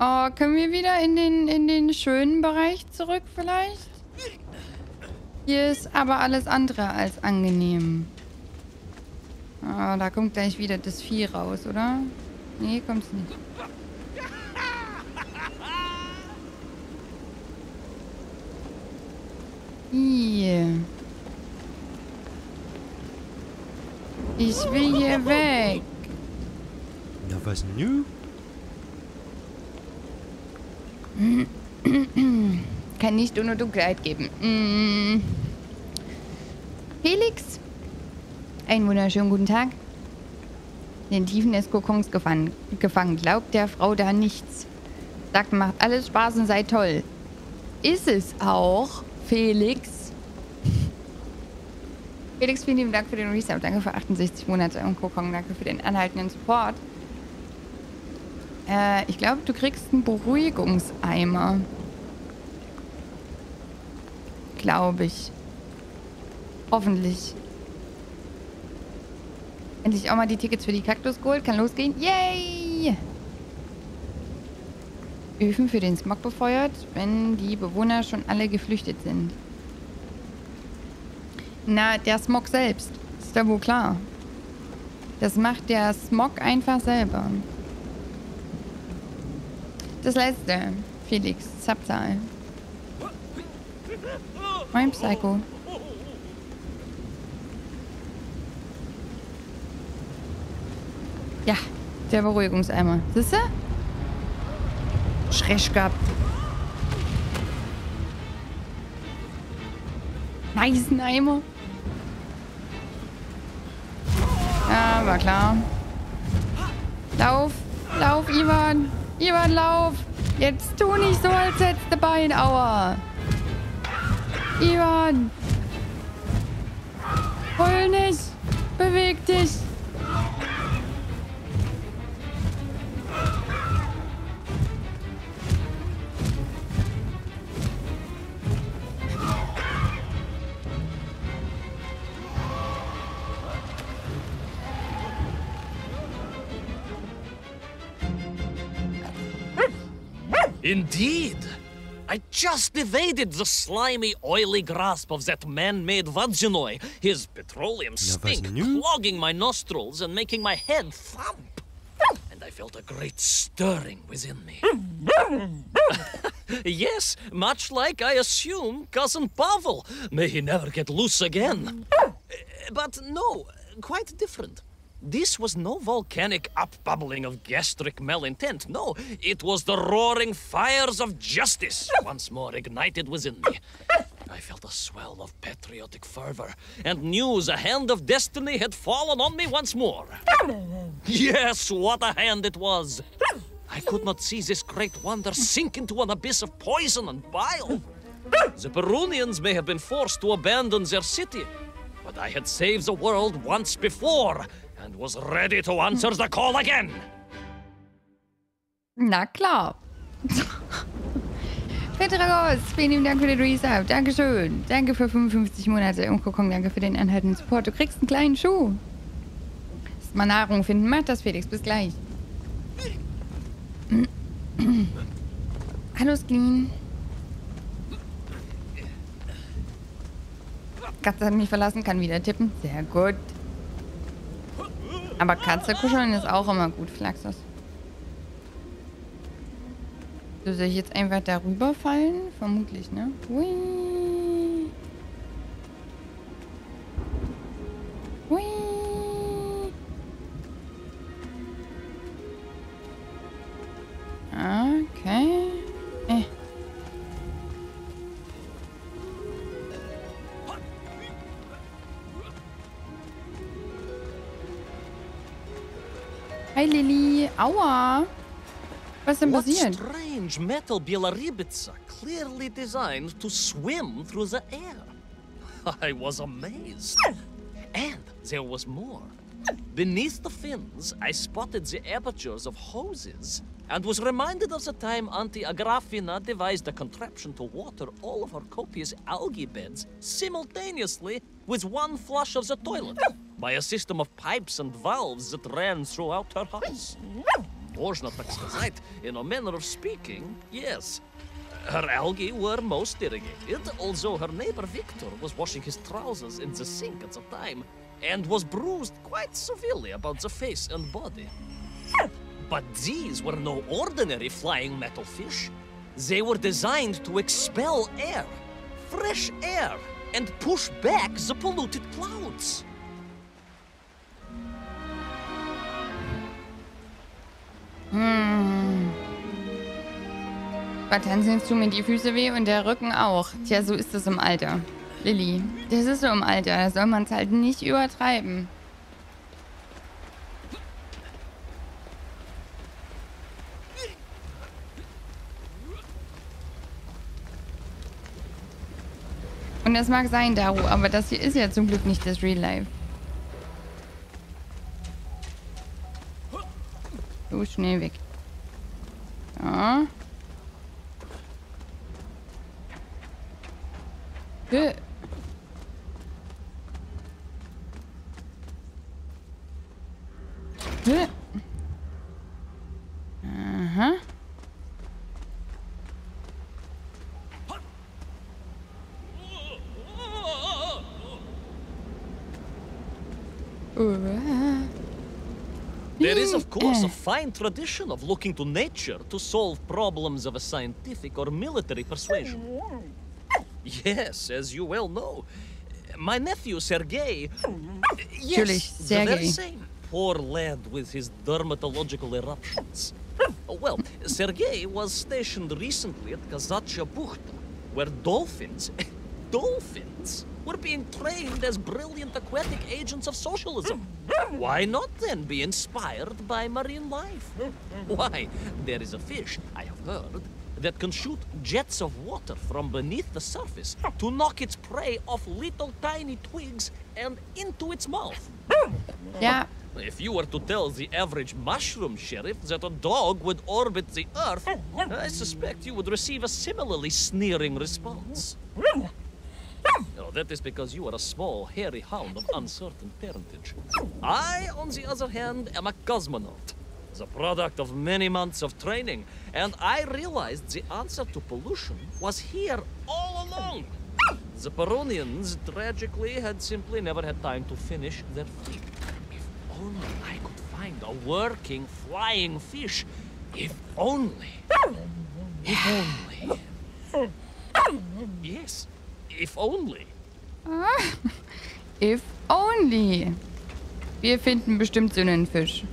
Oh, können wir wieder in den schönen Bereich zurück vielleicht? Hier ist aber alles andere als angenehm. Oh, da kommt gleich wieder das Vieh raus, oder? Nee, kommt's nicht. Hier. Ich will hier weg. Na, was nu? Kann nicht ohne Dunkelheit geben. Felix? Einen wunderschönen guten Tag. In den Tiefen des Kokons gefangen. Glaubt der Frau da nichts. Sagt, macht alles Spaß und sei toll. Ist es auch, Felix? Felix, vielen lieben Dank für den Resub. Danke für 68 Monate im Kokon. Danke für den anhaltenden Support. Ich glaube, du kriegst einen Beruhigungseimer. Glaube ich. Hoffentlich. Endlich auch mal die Tickets für die Kaktus geholt. Kann losgehen. Yay! Öfen für den Smog befeuert, wenn die Bewohner schon alle geflüchtet sind. Na, der Smog selbst. Ist ja wohl klar. Das macht der Smog einfach selber. Das letzte. Felix. Subzahl. Mein Psycho. Ja, der Beruhigungseimer. Siehst du? Schreck gehabt. Nice, ein Eimer. Ja, war klar. Lauf. Lauf, Ivan. Ivan, lauf. Jetzt tu nicht so, als hättest du Bein. Aua. Ivan. Heul nicht. Beweg dich. Indeed! I just evaded the slimy, oily grasp of that man-made Vadzhinoi, his petroleum stink clogging my nostrils and making my head thump. And I felt a great stirring within me. Yes, much like I assume Cousin Pavel. May he never get loose again. But no, quite different. This was no volcanic upbubbling of gastric malintent. No, it was the roaring fires of justice once more ignited within me. I felt a swell of patriotic fervor and knew the hand of destiny had fallen on me once more. Yes, what a hand it was! I could not see this great wonder sink into an abyss of poison and bile. The Perunians may have been forced to abandon their city, but I had saved the world once before and was ready to answer the call again. Na klar. Petragos, vielen lieben Dank für den Resub. Dankeschön. Danke für 55 Monate im Kokon. Danke für den anhaltenden Support. Du kriegst einen kleinen Schuh. Lass mal Nahrung finden. Mach das, Felix. Bis gleich. Hallo, Skin. Katze hat mich verlassen, kann wieder tippen. Sehr gut. Aber Katze kuscheln ist auch immer gut, Flaxus. So, soll ich jetzt einfach darüber fallen? Vermutlich, ne? Hui. Hi Lilly. Aua. Was ist denn What passiert? strange metal Bielaribitsa clearly designed to swim through the air? I was amazed. And there was more. Beneath the fins, I spotted the apertures of hoses and was reminded of the time Auntie Agrafina devised a contraption to water all of her copious algae beds simultaneously with one flush of the toilet by a system of pipes and valves that ran throughout her house. In a manner of speaking, yes. Her algae were most irrigated, although her neighbor Victor was washing his trousers in the sink at the time and was bruised quite severely about the face and body. But these were no ordinary flying metal fish. They were designed to expel air, fresh air, and push back the polluted clouds. Bei Tanzen tun mir die Füße weh und der Rücken auch. Tja, so ist es im Alter. Lilly, das ist so im Alter. Da soll man es halt nicht übertreiben. Und das mag sein, Daru, aber das hier ist ja zum Glück nicht das Real Life. So, schnell weg. Ja. Hä? Hä? Aha. There is, of course, a fine tradition of looking to nature to solve problems of a scientific or military persuasion. Yes, as you well know. My nephew, Sergei... Yes, the very same. Poor lad with his dermatological eruptions. Well, Sergei was stationed recently at Kazacha Buchta, where dolphins... dolphins were being trained as brilliant aquatic agents of socialism. Why not then be inspired by marine life? Why, there is a fish, I have heard, that can shoot jets of water from beneath the surface to knock its prey off little tiny twigs and into its mouth. Yeah. If you were to tell the average mushroom sheriff that a dog would orbit the Earth, I suspect you would receive a similarly sneering response. Oh, that is because you are a small, hairy hound of uncertain parentage. I, on the other hand, am a cosmonaut, the product of many months of training, and I realized the answer to pollution was here all along. The Peronians, tragically, had simply never had time to finish their fleet. If only I could find a working, flying fish. If only. If only. Yes. If only. If only. Wir finden bestimmt so einen Fisch.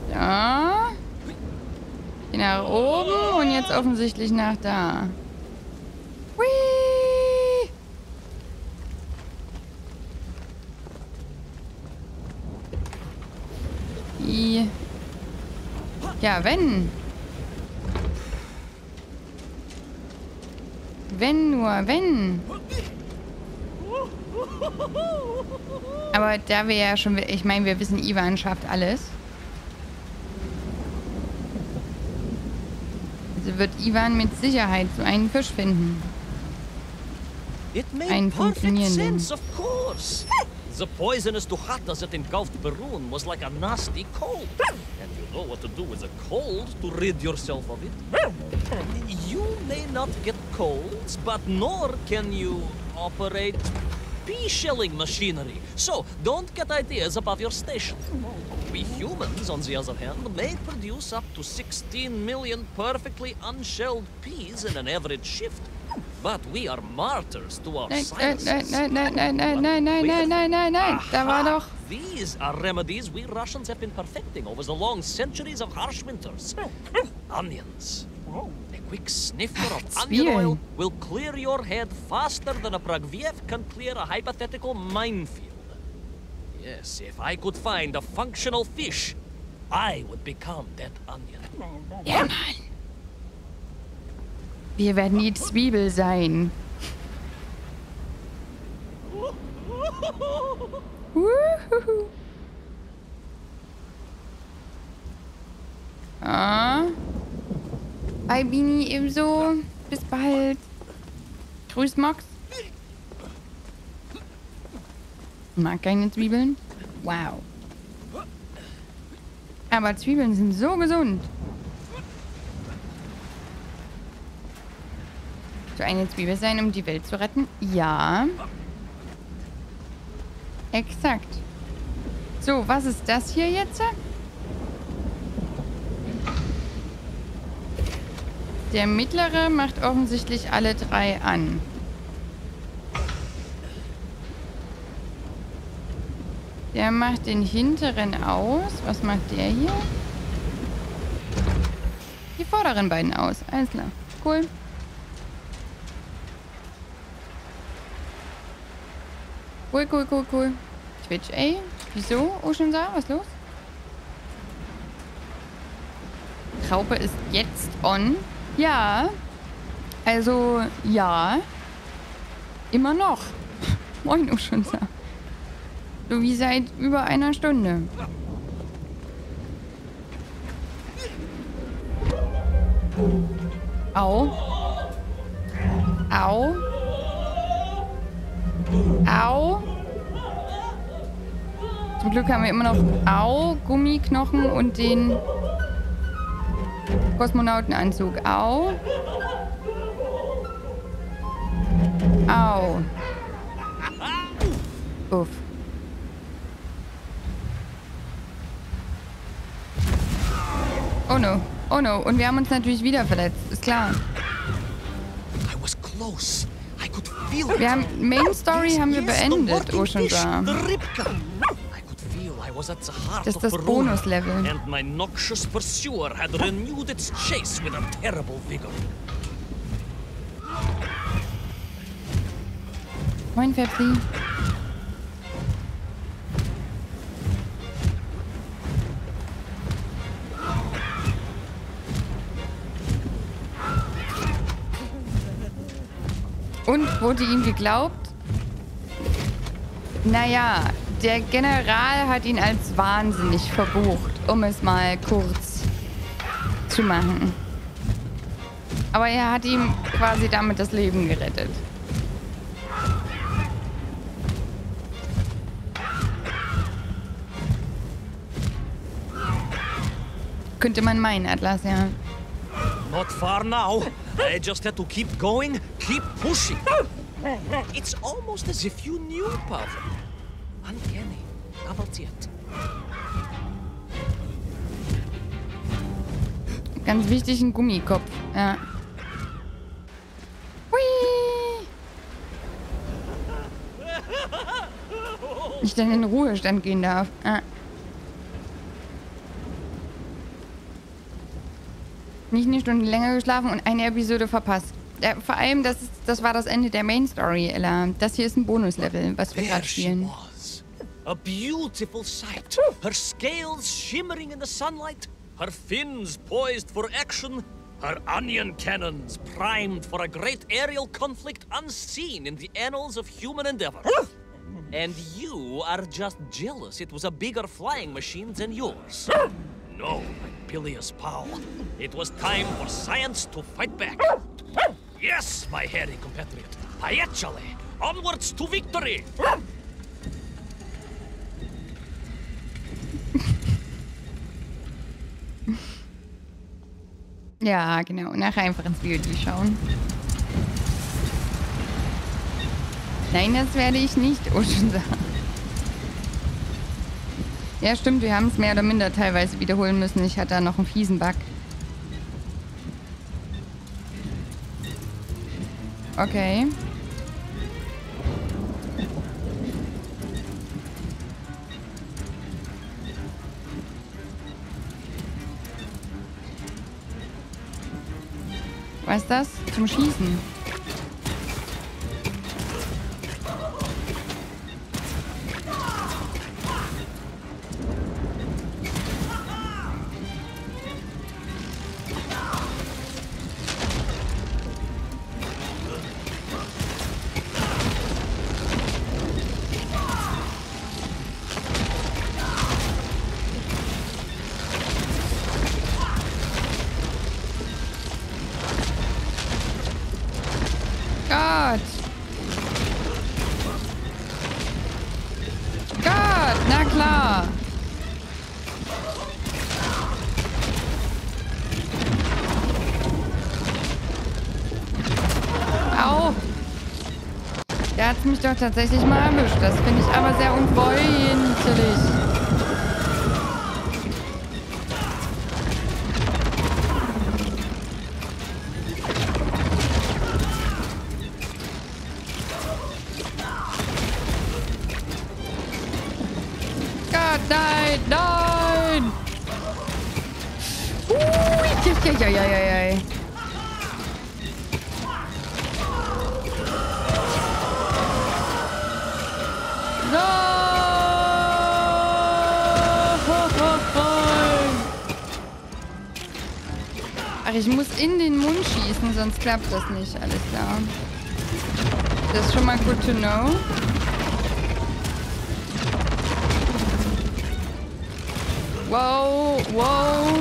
Da. Geh nach oben und jetzt offensichtlich nach da. Whee! Ja, wenn. Wenn nur, wenn. Aber da wir ja schon... Ich meine, wir wissen, Ivan schafft alles. Also wird Ivan mit Sicherheit so einen Fisch finden. Einen funktionierenden. Of course. The poisonous Duchata that engulfed Perun was like a nasty cold. And you know what to do with a cold to rid yourself of it. You may not get colds, but nor can you operate pea-shelling machinery. So, don't get ideas above your station. We humans, on the other hand, may produce up to 16 million perfectly unshelled peas in an average shift. But we are martyrs to our science. Nein. Da war doch... These are remedies we Russians have been perfecting over the long centuries of harsh winters. Onions. A quick sniffer of onion oil will clear your head faster than a Pragviev can clear a hypothetical minefield. Yes, if I could find a functional fish, I would become that onion. Ja, Mann. Wir werden die Zwiebel sein. Wuhuhu. Ah. Hi, Bini, ebenso. Bis bald. Grüß, Max. Mag keine Zwiebeln. Wow. Aber Zwiebeln sind so gesund. So eine Zwiebel sein, um die Welt zu retten? Ja. Exakt. So, was ist das hier jetzt? Der mittlere macht offensichtlich alle drei an. Der macht den hinteren aus. Was macht der hier? Die vorderen beiden aus. Alles klar. Cool. Cool, cool, cool, cool. Twitch, ey. Wieso? Oceansar, was ist los? Raupe ist jetzt on. Ja. Also, ja. Immer noch. Moin, Oceansar. So wie seit über einer Stunde. Au. Au. Au. Zum Glück haben wir immer noch Au, Gummiknochen und den Kosmonautenanzug. Au. Au. Uff. Oh no. Oh no. Und wir haben uns natürlich wieder verletzt. Ist klar. Wir haben Main Story haben wir beendet, Oceansar. Das ist das Bonuslevel. And my noxious pursuer had renewed its chase with a terrible vigor. Moin, Pepsi. Und wurde ihm geglaubt? Naja, der General hat ihn als wahnsinnig verbucht, um es mal kurz zu machen. Aber er hat ihm quasi damit das Leben gerettet. Könnte man meinen, Atlas, ja. Not far now. I just had to keep going, keep pushing. It's almost as if you knew, Pavel. Uncanny. Avanciert. Ganz wichtig, ein Gummikopf. Ja. Hui! Ich dann in den Ruhestand gehen darf. Ja. Nicht eine Stunde länger geschlafen und eine Episode verpasst. Vor allem, das war das Ende der Main Story, Ella. Das hier ist ein Bonuslevel, was wir gerade spielen. A beautiful sight. Her scales shimmering in the sunlight. Her fins poised for action. Her onion cannons primed for a great aerial conflict unseen in the annals of human endeavor. And you are just jealous it was a bigger flying machine than yours. No, my bilious pal. It was time for science to fight back. Yes, my hairy compatriot. Paechale! Onwards to victory! Ja, genau. Nachher einfach ins Video schauen. Nein, das werde ich nicht, Oceansar. Ja, stimmt. Wir haben es mehr oder minder teilweise wiederholen müssen. Ich hatte da noch einen fiesen Bug. Okay. Was ist das? Zum Schießen. Gott! Gott, na klar! Au! Der hat mich doch tatsächlich mal erwischt. Das finde ich aber sehr unfreundlich. Gott, nein, nein! Ui, Ach, ich muss in den Mund schießen, sonst klappt das nicht. Alles klar. Das ist schon mal good to know. Wow, wow.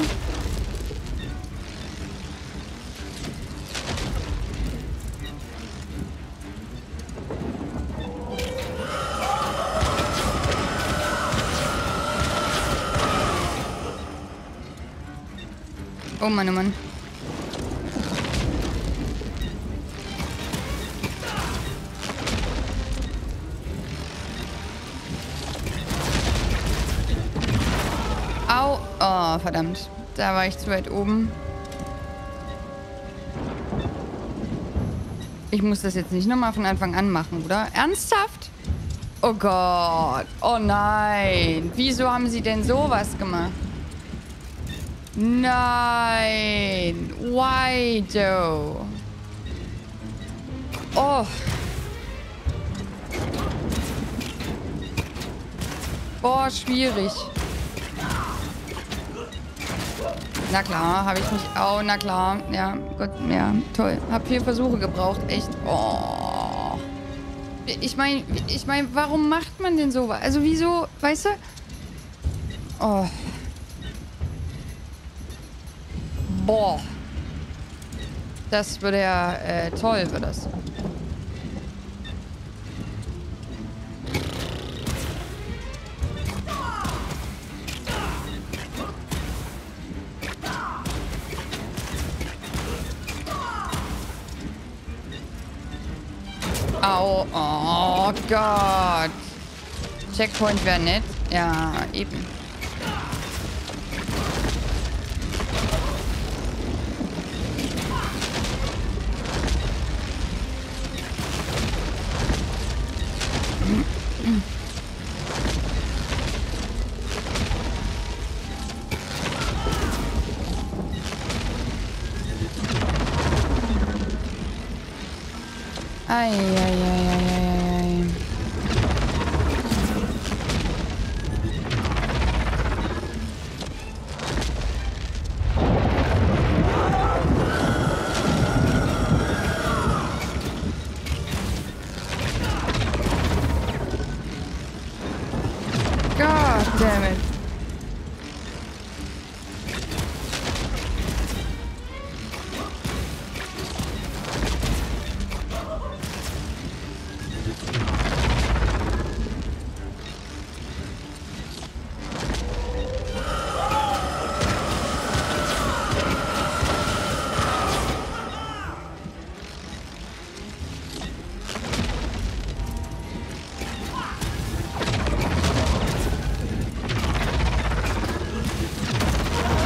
Oh Mann, oh Mann. Au. Oh, verdammt. Da war ich zu weit oben. Ich muss das jetzt nicht nochmal von Anfang an machen, oder? Ernsthaft? Oh Gott. Oh nein. Wieso haben sie denn sowas gemacht? Nein. Why, Joe? Oh. Boah, schwierig. Na klar, habe ich mich... Oh, na klar. Ja, Gott, ja, toll. Hab 4 Versuche gebraucht, echt. Oh. Ich meine, warum macht man denn sowas? Also wieso, weißt du? Oh. Boah. Das würde ja, toll wird das. Au. Oh Gott. Checkpoint wäre nett. Ja, eben. Ei, ei, ei, ei, ei, ei. God damn it.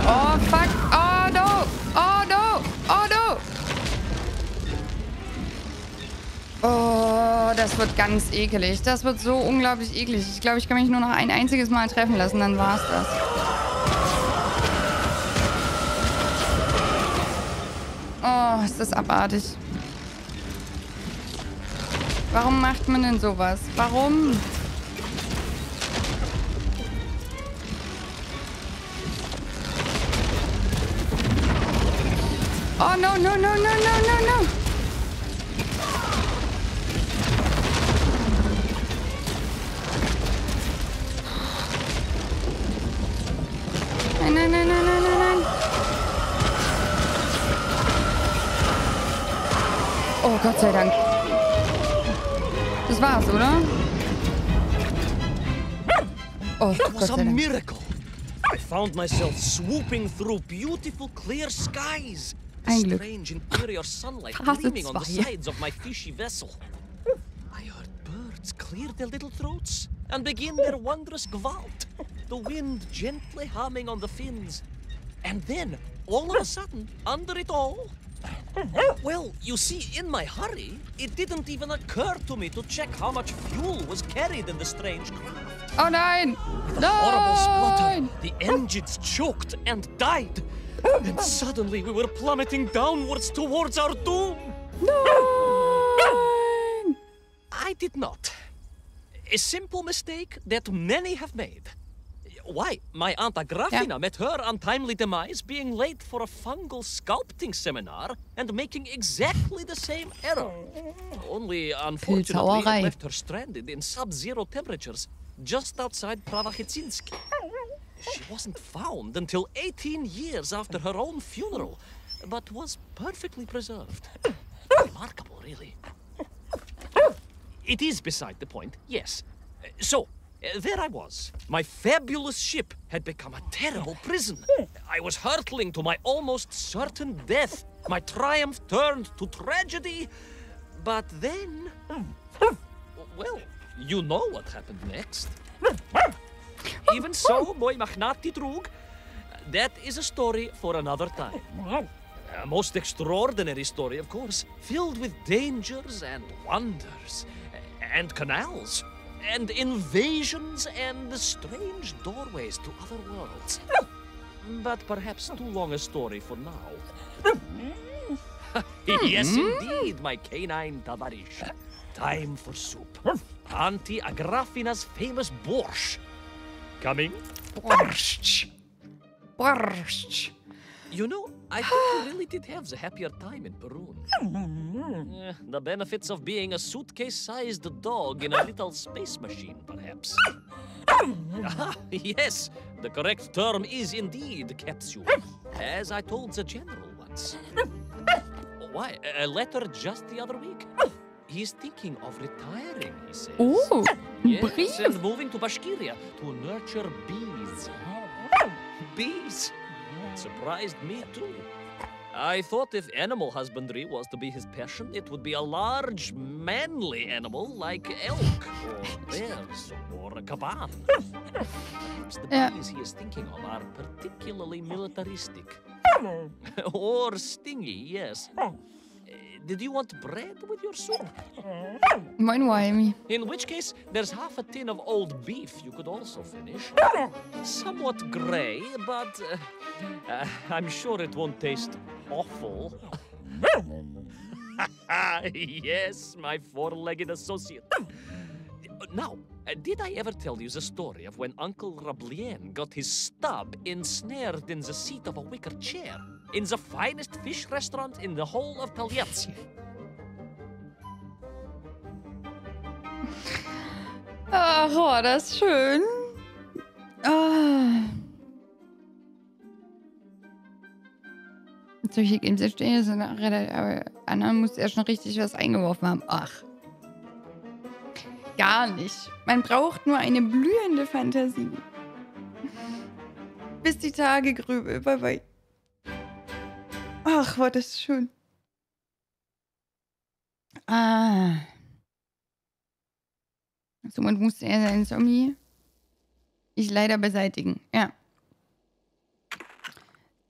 Oh, fuck. Oh, no. Oh, no. Oh, no. Oh, das wird ganz ekelig. Das wird so unglaublich eklig. Ich glaube, ich kann mich nur noch ein einziges Mal treffen lassen, dann war's das. Oh, ist das abartig. Warum macht man denn sowas? Warum? Oh, no, no, no, no, no, no, no. Nein, nein, nein, nein, nein, nein, nein. Oh, Gott sei Dank. war's, oder? Oh, It Gott was a sei Dank. miracle. I found myself swooping through beautiful, clear skies. Ein Glück. Strange interior sunlight Phase gleaming on the 2. sides of my fishy vessel. I heard birds clear their little throats and begin their wondrous gvalt. The wind gently humming on the fins. And then, all of a sudden, under it all... Well, you see, in my hurry, it didn't even occur to me to check how much fuel was carried in the strange craft. Oh nein! With a horrible splutter, Nein! the engines choked and died. And suddenly we were plummeting downwards towards our doom. Nein! I did not. A simple mistake that many have made. Why, my Aunt Agrafina met her untimely demise being late for a fungal sculpting seminar and making exactly the same error. Only, unfortunately, it Pilzhauerei. left her stranded in sub-zero temperatures just outside Pravachitsinsk. She wasn't found until 18 years after her own funeral, but was perfectly preserved. Remarkable, really. It is beside the point, yes. So, there I was. My fabulous ship had become a terrible prison. I was hurtling to my almost certain death. My triumph turned to tragedy. But then... Well, you know what happened next. Even so, moi magnati drug. That is a story for another time. A most extraordinary story, of course, filled with dangers and wonders, and canals, and invasions, and strange doorways to other worlds. But perhaps too long a story for now. Yes, indeed, my canine tavarish. Time for soup. Auntie Agrafina's famous borscht. Coming? Borscht. Borscht. You know, I think we really did have the happier time in Peru. The benefits of being a suitcase-sized dog in a little space machine, perhaps. Ah, yes, the correct term is indeed capsule, as I told the general once. Why, a letter just the other week. He's thinking of retiring, he says. Oh, Yes, Brief. and moving to Bashkiria to nurture bees. Bees? Surprised me too. I thought if animal husbandry was to be his passion, it would be a large, manly animal like elk, or bears, or a caban. Perhaps the bees he is thinking of are particularly militaristic. Or stingy, yes. Did you want bread with your soup? Moin, Wiley. In which case, there's half a tin of old beef you could also finish. Somewhat grey, but I'm sure it won't taste awful. Yes, my four-legged associate. Now, did I ever tell you the story of when Uncle Raupling got his stub ensnared in the seat of a wicker chair in the finest fish restaurant in the whole of Taliatsk? Ach, oh, das ist schön. Ah. Solche Games stehen sind relativ, aber anderen muss er schon richtig was eingeworfen haben. Ach. Gar nicht. Man braucht nur eine blühende Fantasie. Bis die Tage grübel. Bye bye. Ach, war das schön. Ah. Somit musste er seinen Zombie ich leider beseitigen. Ja.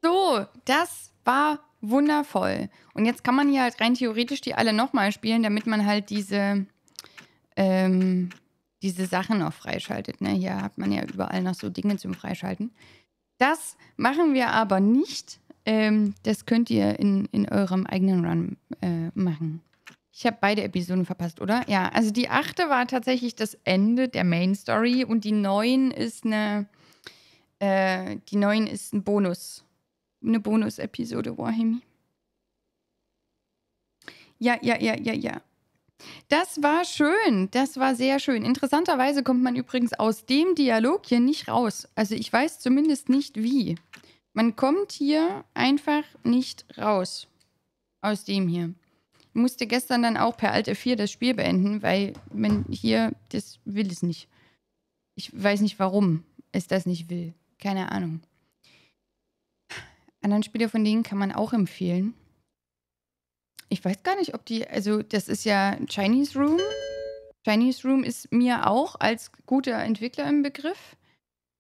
So, das war wundervoll. Und jetzt kann man hier halt rein theoretisch die alle nochmal spielen, damit man halt diese Sachen noch freischaltet. Ne? Hier hat man ja überall noch so Dinge zum Freischalten. Das machen wir aber nicht. Das könnt ihr in eurem eigenen Run machen. Ich habe beide Episoden verpasst, oder? Ja, also die 8. war tatsächlich das Ende der Main Story und die 9 ist ein Bonus. Eine Bonus-Episode, Warhammy. Ja. Das war schön. Das war sehr schön. Interessanterweise kommt man übrigens aus dem Dialog hier nicht raus. Also ich weiß zumindest nicht wie. Man kommt hier einfach nicht raus. Aus dem hier. musste gestern dann auch per Alt F4 das Spiel beenden, weil das will es nicht. Ich weiß nicht, warum es das nicht will. Keine Ahnung. Anderen Spieler von denen kann man auch empfehlen. Ich weiß gar nicht, ob also das ist ja Chinese Room. Chinese Room ist mir auch als guter Entwickler im Begriff.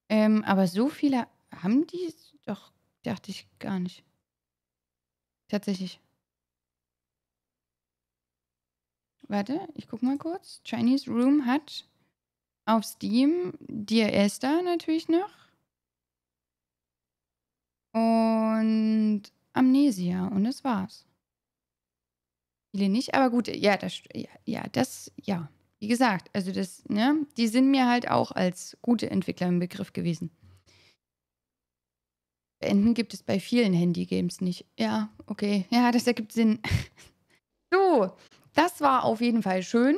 Aber so viele haben die doch, dachte ich gar nicht. Tatsächlich. Warte, ich guck mal kurz. Chinese Room hat auf Steam Dear Esther natürlich noch. Und Amnesia. Und das war's. Viele nicht, aber gut, ja, ja. Wie gesagt, also die sind mir halt auch als gute Entwickler im Begriff gewesen. Beenden gibt es bei vielen Handy-Games nicht. Ja, okay. Ja, das ergibt Sinn. So, das war auf jeden Fall schön.